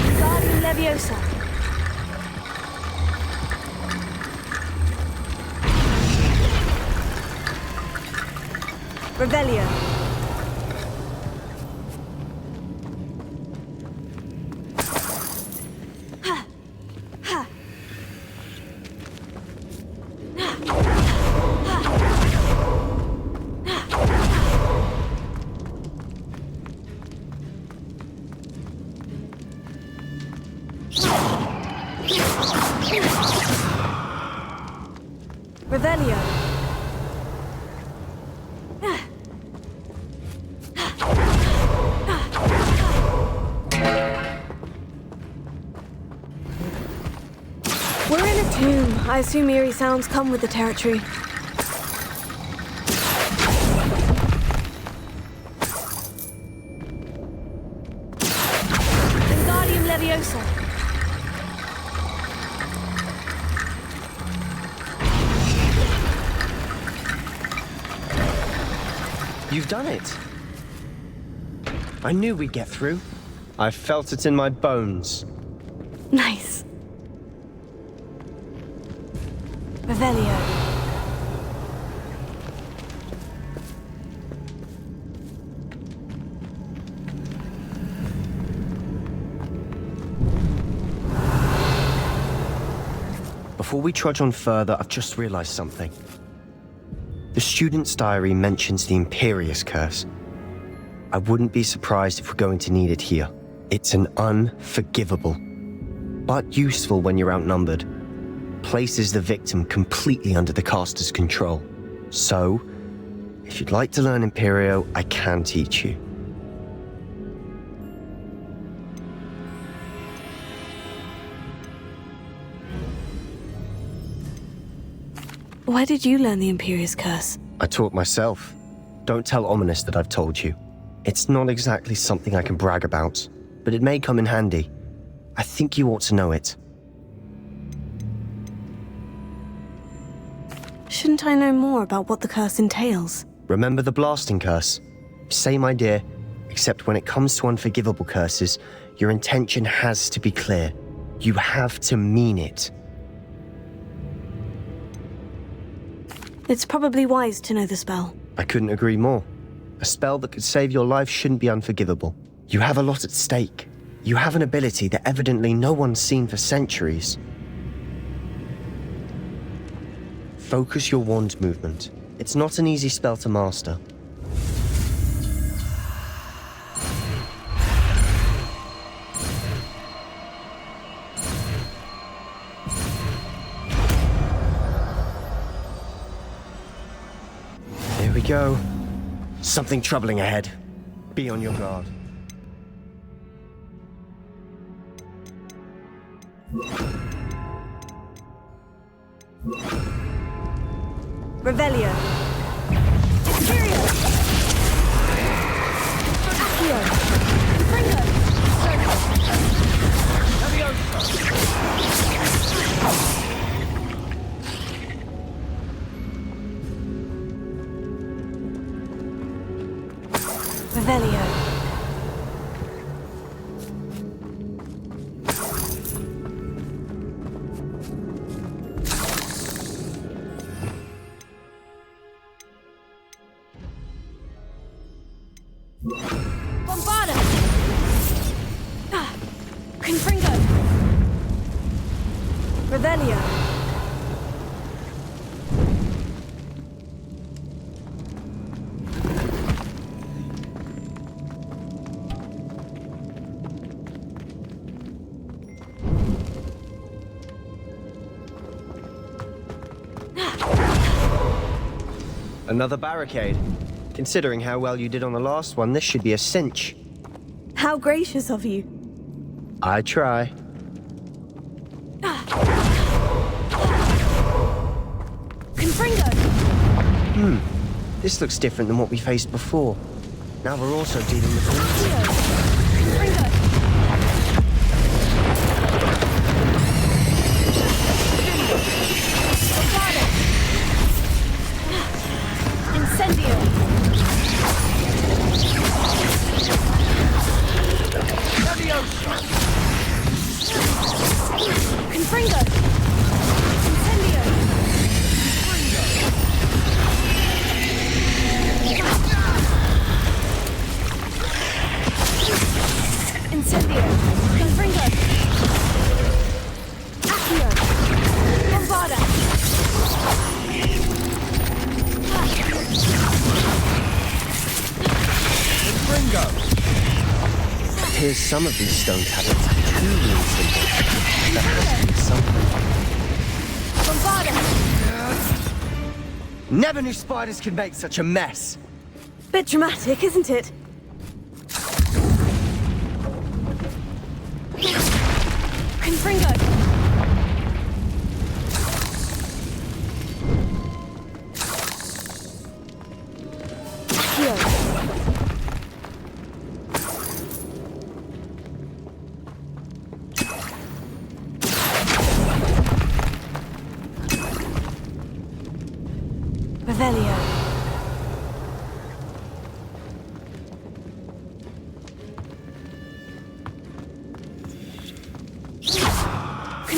Wingardium Leviosa! Revelio. Revelio. I assume eerie sounds come with the territory. Wingardium Leviosa. You've done it. I knew we'd get through. I felt it in my bones. Nice. Revelio. Before we trudge on further, I've just realized something. The student's diary mentions the Imperious Curse. I wouldn't be surprised if we're going to need it here. It's an unforgivable, but useful when you're outnumbered. Places the victim completely under the caster's control. So, if you'd like to learn Imperio, I can teach you. Why did you learn the Imperious Curse? I taught myself. Don't tell Ominous that I've told you. It's not exactly something I can brag about, but it may come in handy. I think you ought to know it. Shouldn't I know more about what the curse entails? Remember the blasting curse? Same idea, except when it comes to unforgivable curses, your intention has to be clear. You have to mean it. It's probably wise to know the spell. I couldn't agree more. A spell that could save your life shouldn't be unforgivable. You have a lot at stake. You have an ability that evidently no one's seen for centuries. Focus your wand movement. It's not an easy spell to master. Here we go. Something troubling ahead. Be on your guard. Revelio. Imperio. Accio. Fringo. Revelio. Bombarda! Confringo! Revelio! Another barricade. Considering how well you did on the last one, this should be a cinch. How gracious of you. I try. Confringo! This looks different than what we faced before. Now we're also dealing with things. Confringo! Bombarda! Incendio! Confringo! Incendio! Incendio! Confringo! Accio! Bombarda! Appears some of these stone tablets have two rune symbols. That has to be something. Bombarda! Never knew spiders could make such a mess. Bit dramatic, isn't it? Confringo!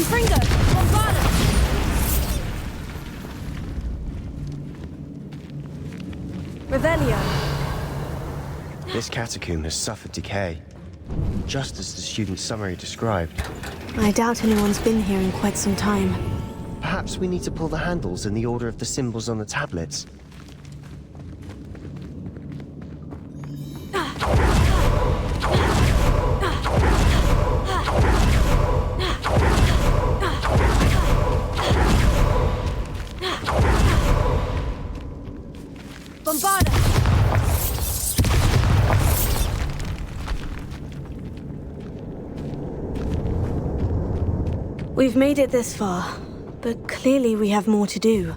Confringo! Bombarda! Revelio. This catacomb has suffered decay, just as the student's summary described. I doubt anyone's been here in quite some time. Perhaps we need to pull the handles in the order of the symbols on the tablets. Bombarda! We've made it this far, but clearly we have more to do.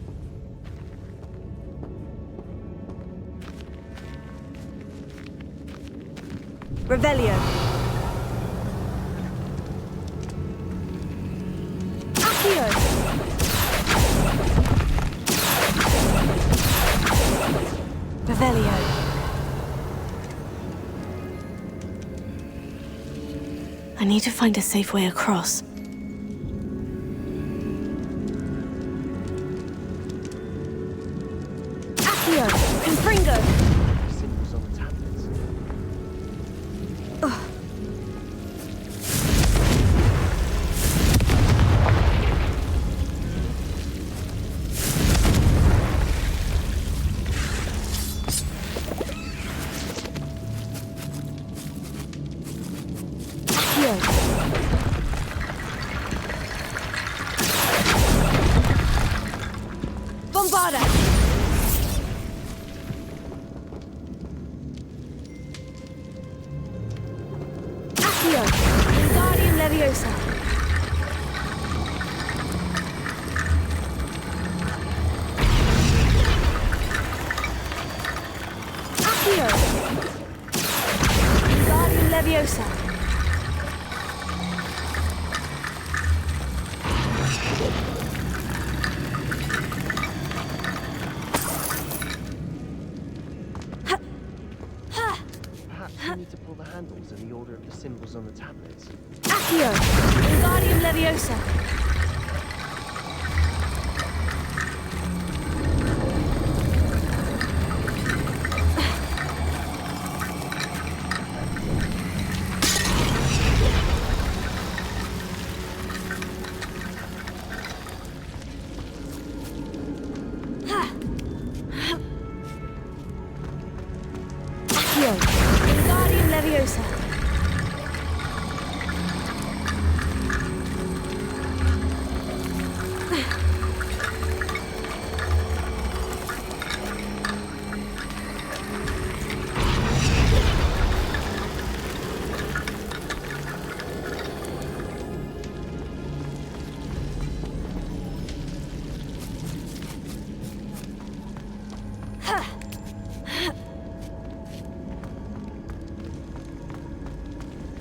Revelio. Accio. Revelio. I need to find a safe way across. Accio. Confringo. Symbols on the tablets. Bombarda! Accio! Wingardium Leviosa! Accio! Wingardium Leviosa! Perhaps we need to pull the handles in the order of the symbols on the tablets. Accio! Wingardium Leviosa! Accio! Wingardium Leviosa!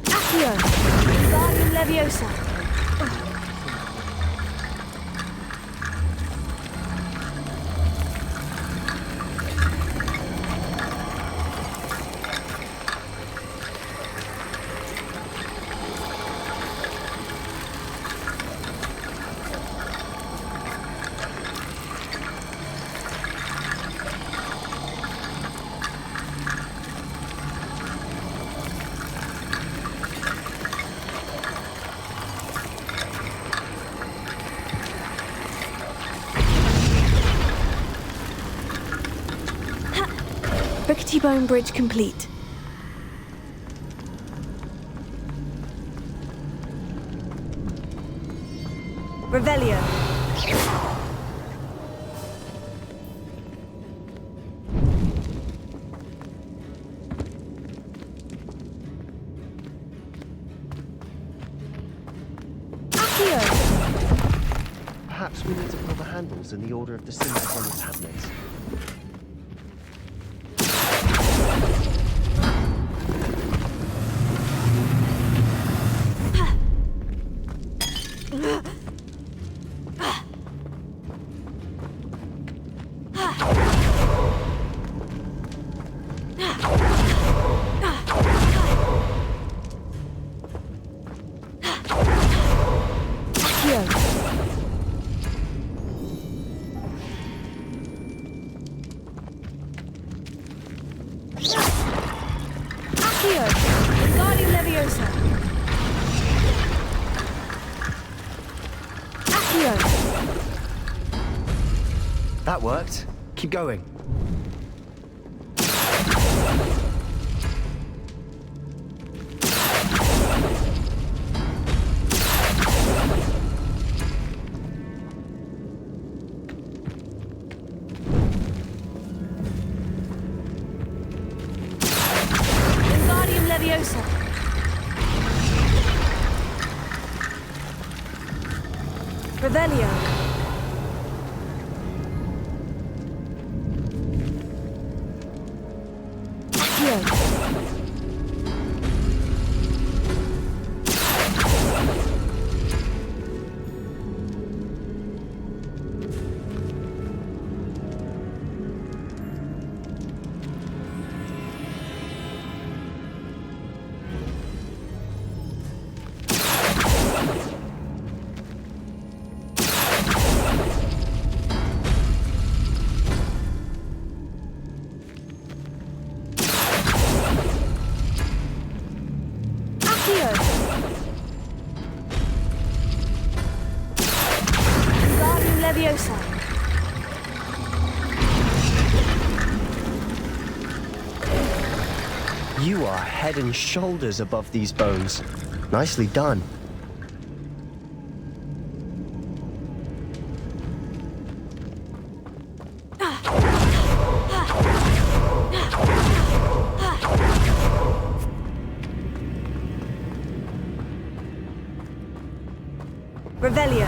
Accio! Wingardium Leviosa! Rickety Bone Bridge complete. Revelio. Accio. Perhaps we need to pull the handles in the order of the symbols on the tablets. Accio. Accio! 𝙭𝙚 Leviosa! Accio! That worked. Keep going. 𝙭𝙚 Leviosa! Revelio! 𝙭𝙚 Leviosa! You are head and shoulders above these bones. Nicely done. Revelio!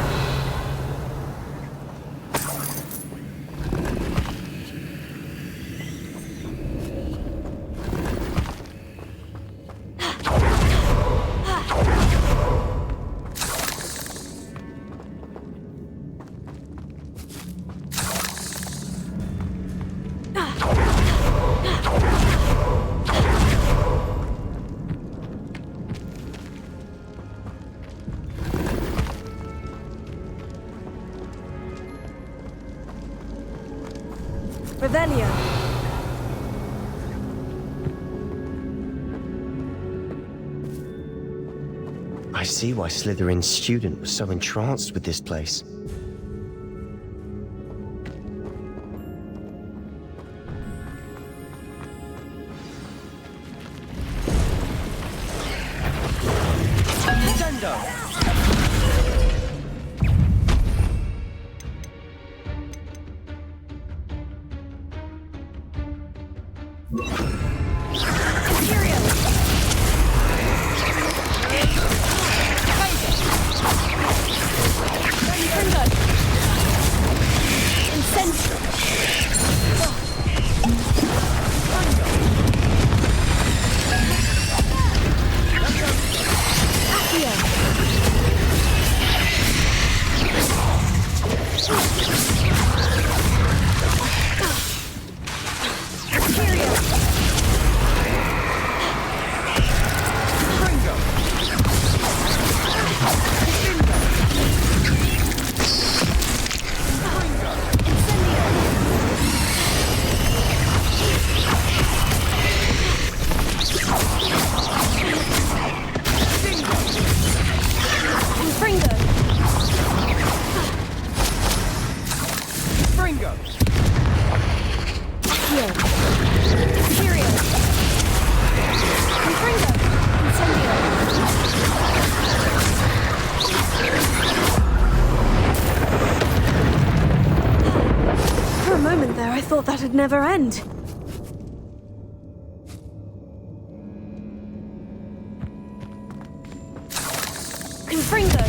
Revelio! I see why Slytherin's student was so entranced with this place. For a moment there, I thought that'd never end. Confringo!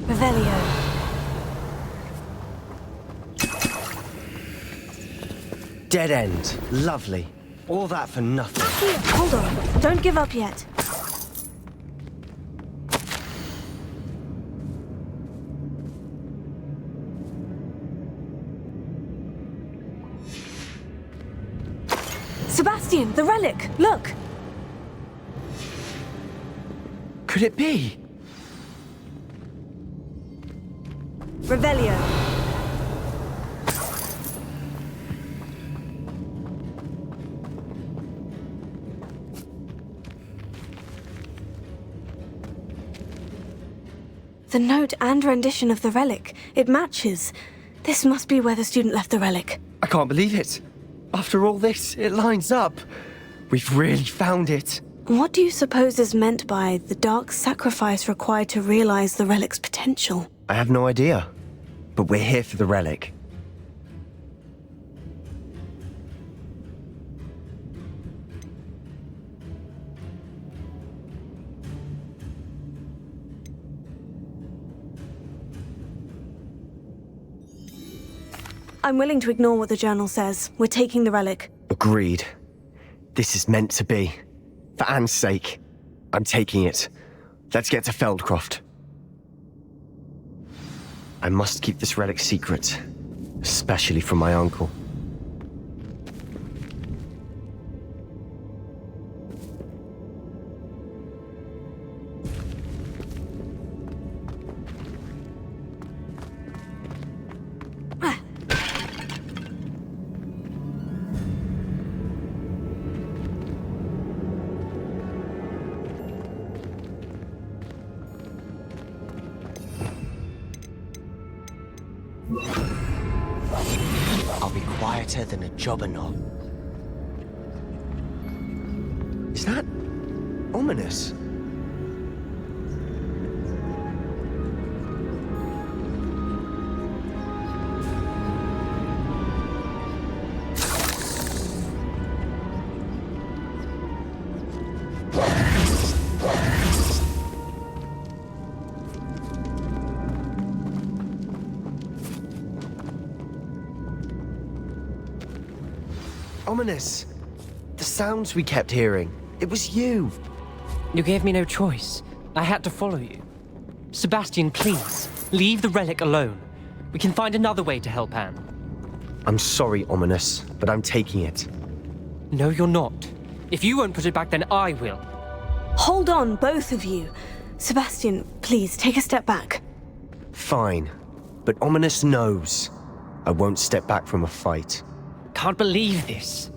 Revelio. Dead end. Lovely. All that for nothing. Here, hold on. Don't give up yet. Sebastian, the relic! Look! Could it be? Revelio. The note and rendition of the relic. It matches. This must be where the student left the relic. I can't believe it. After all this, it lines up. We've really found it. What do you suppose is meant by the dark sacrifice required to realize the relic's potential? I have no idea. But we're here for the relic. I'm willing to ignore what the journal says. We're taking the relic. Agreed. This is meant to be. For Anne's sake. I'm taking it. Let's get to 𝚙𝙗𝙗. I must keep this relic secret. Especially from my uncle. I'll be quieter than a 𝙎𝙚𝙗𝙗. Is that ominous? Ominous. The sounds we kept hearing. It was you. You gave me no choice. I had to follow you. Sebastian, please, leave the relic alone. We can find another way to help Anne. I'm sorry, Ominous, but I'm taking it. No, you're not. If you won't put it back, then I will. Hold on, both of you. Sebastian, please, take a step back. Fine. But Ominous knows. I won't step back from a fight. Can't believe this.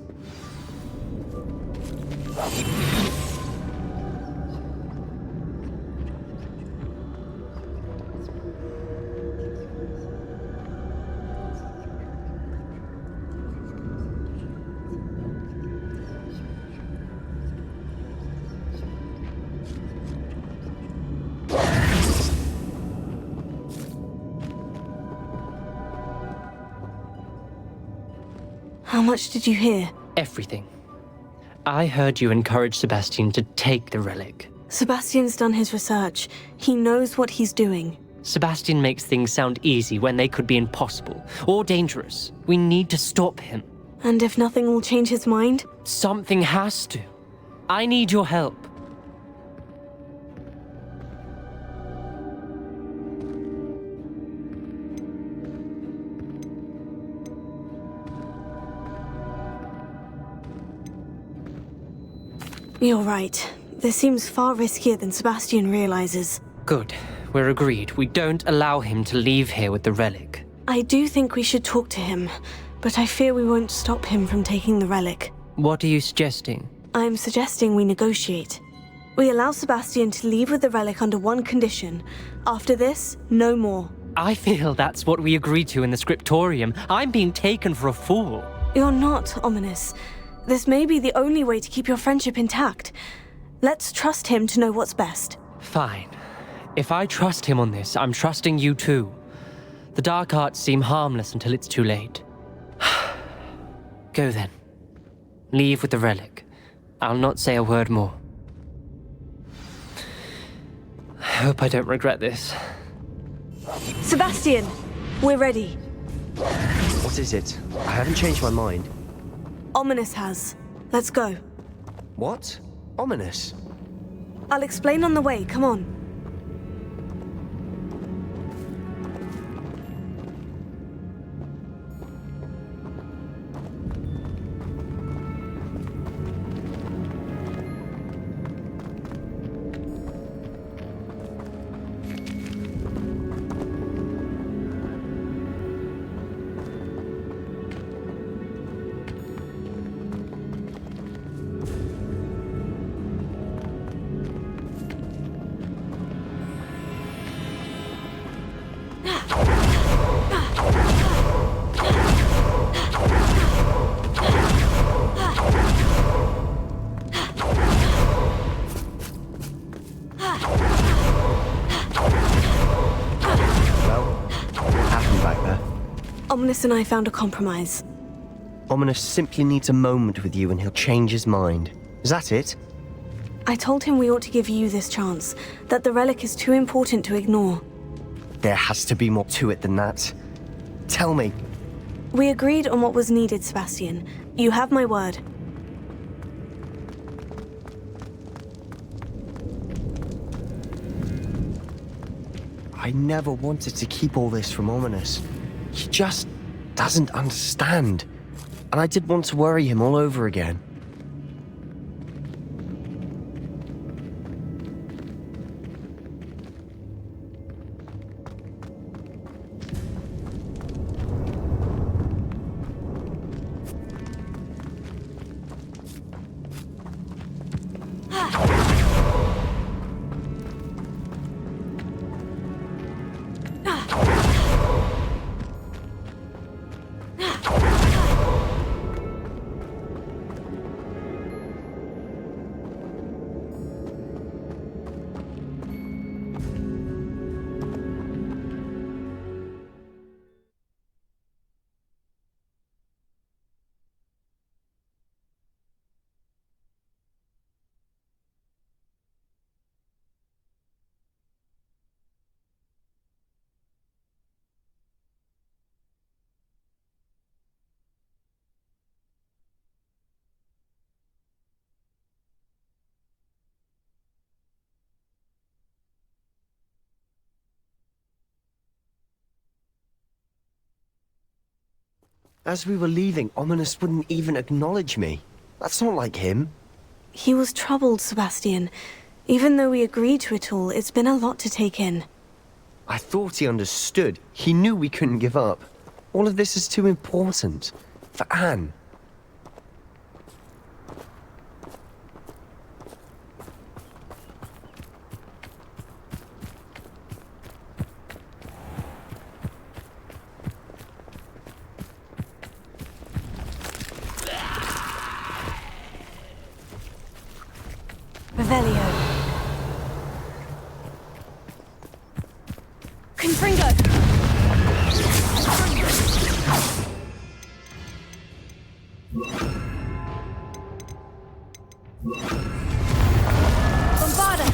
How much did you hear? Everything. I heard you encourage Sebastian to take the relic. Sebastian's done his research. He knows what he's doing. Sebastian makes things sound easy when they could be impossible or dangerous. We need to stop him. And if nothing will change his mind? Something has to. I need your help. You're right. This seems far riskier than Sebastian realizes. Good. We're agreed. We don't allow him to leave here with the relic. I do think we should talk to him, but I fear we won't stop him from taking the relic. What are you suggesting? I'm suggesting we negotiate. We allow Sebastian to leave with the relic under one condition. After this, no more. I feel that's what we agreed to in the scriptorium. I'm being taken for a fool. You're not, Ominous. This may be the only way to keep your friendship intact. Let's trust him to know what's best. Fine. If I trust him on this, I'm trusting you too. The dark arts seem harmless until it's too late. Go then. Leave with the relic. I'll not say a word more. I hope I don't regret this. Sebastian! We're ready. What is it? I haven't changed my mind. Ominous has. Let's go. What? Ominous? I'll explain on the way. Come on. Ominous and I found a compromise. Ominous simply needs a moment with you and he'll change his mind. Is that it? I told him we ought to give you this chance, that the relic is too important to ignore. There has to be more to it than that. Tell me. We agreed on what was needed, Sebastian. You have my word. I never wanted to keep all this from Ominous. He just doesn't understand. And I didn't want to worry him all over again. As we were leaving, Ominous wouldn't even acknowledge me. That's not like him. He was troubled, Sebastian. Even though we agreed to it all, it's been a lot to take in. I thought he understood. He knew we couldn't give up. All of this is too important. For Anne. Revelio. Confringo. Bombarda.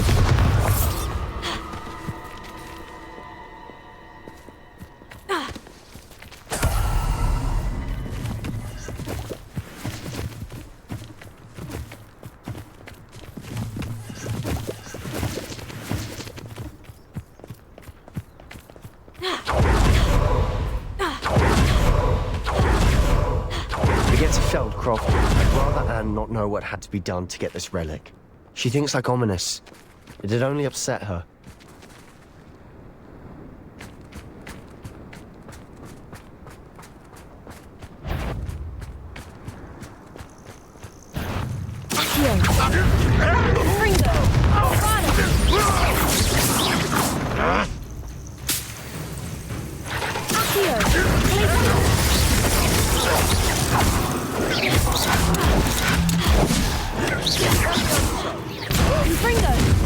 𝚐𝚊𝚘𝓙𝓃, I'd rather Anne not know what had to be done to get this relic. She thinks like Ominous. It'd only upset her.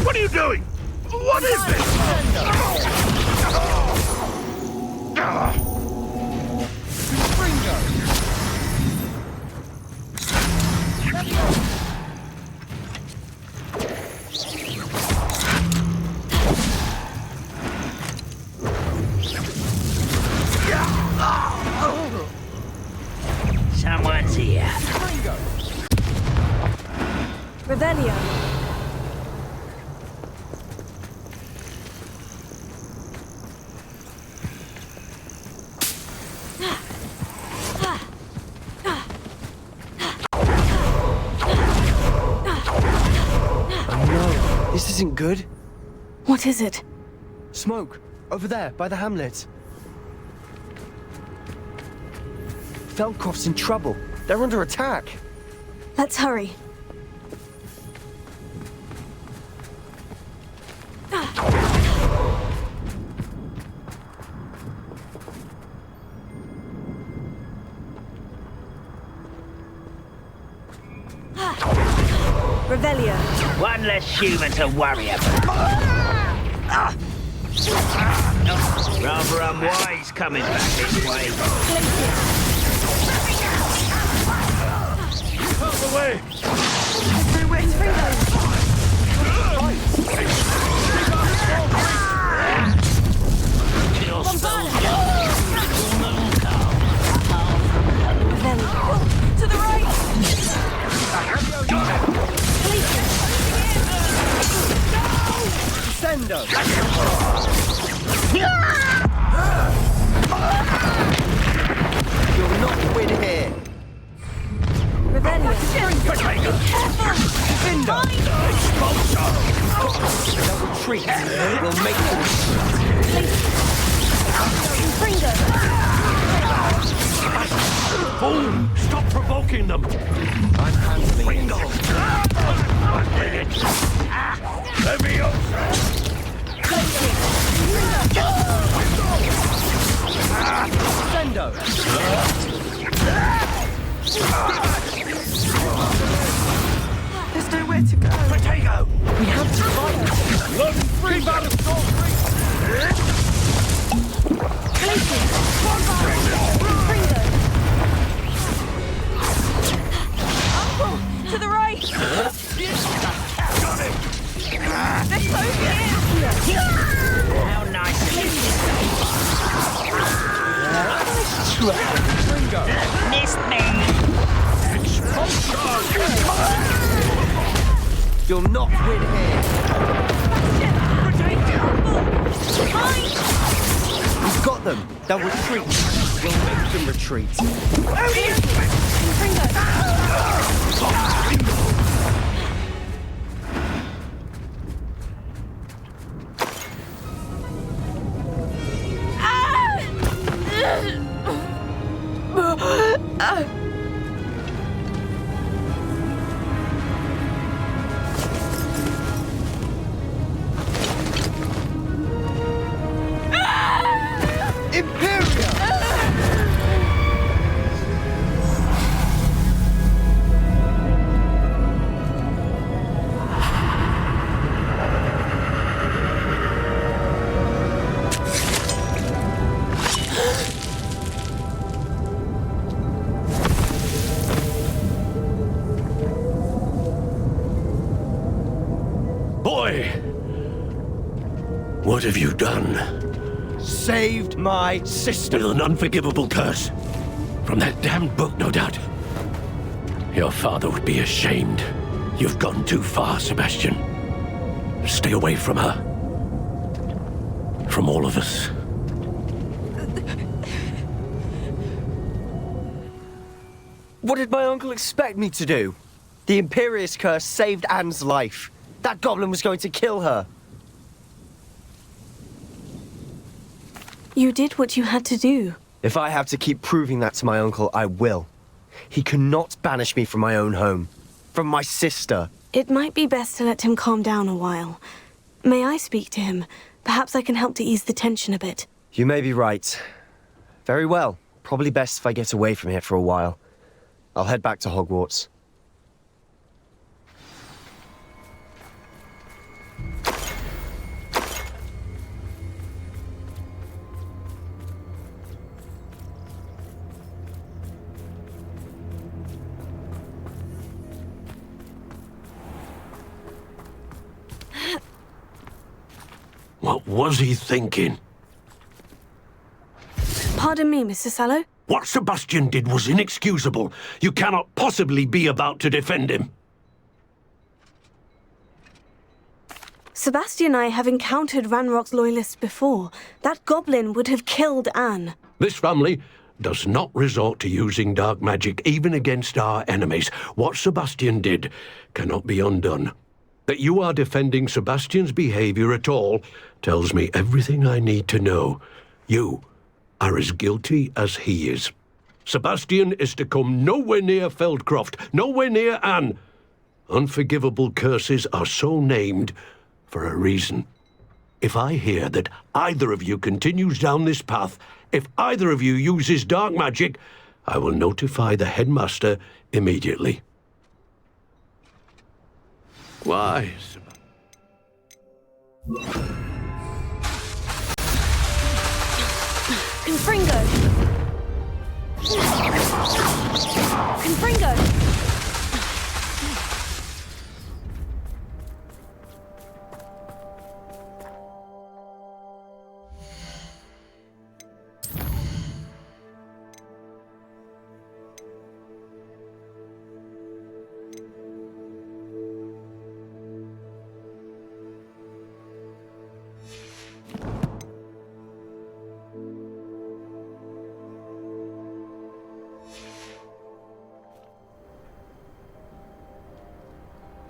What are you doing? What is this? Someone's here. Revelio. This isn't good. What is it? Smoke! Over there, by the hamlet. 𝚐𝚘𝚘's in trouble. They're under attack. Let's hurry. Revelio. One less human to worry about. Rather unwise coming back this way. Out the way! Nowhere to bring those. Your spell's To the right! Sendo! You'll not win here. Revelio. Vindo! They'll retreat. We'll make them Fool! Stop provoking them! I'm handling it. Leviosa! Sendo! There's nowhere to go. Potato! We have to fight! Run free, battle storm To the right! Got him! They're closing in! How nice of you. Missed me! You'll not win here. We've got them. They'll retreat. We'll make them retreat. Boy! What have you done? Saved my sister. With an unforgivable curse. From that damned book, no doubt. Your father would be ashamed. You've gone too far, Sebastian. Stay away from her. From all of us. What did my uncle expect me to do? The Imperious curse saved Anne's life. That goblin was going to kill her. You did what you had to do. If I have to keep proving that to my uncle, I will. He cannot banish me from my own home. From my sister. It might be best to let him calm down a while. May I speak to him? Perhaps I can help to ease the tension a bit. You may be right. Very well. Probably best if I get away from here for a while. I'll head back to Hogwarts. What was he thinking? Pardon me, Mr. Sallow. What Sebastian did was inexcusable. You cannot possibly be about to defend him. Sebastian and I have encountered Ranrock's loyalists before. That goblin would have killed Anne. This family does not resort to using dark magic even against our enemies. What Sebastian did cannot be undone. That you are defending Sebastian's behavior at all tells me everything I need to know. You are as guilty as he is. Sebastian is to come nowhere near Feldcroft, nowhere near Anne. Unforgivable curses are so named for a reason. If I hear that either of you continues down this path, if either of you uses dark magic, I will notify the headmaster immediately. Why, Confringo! Confringo!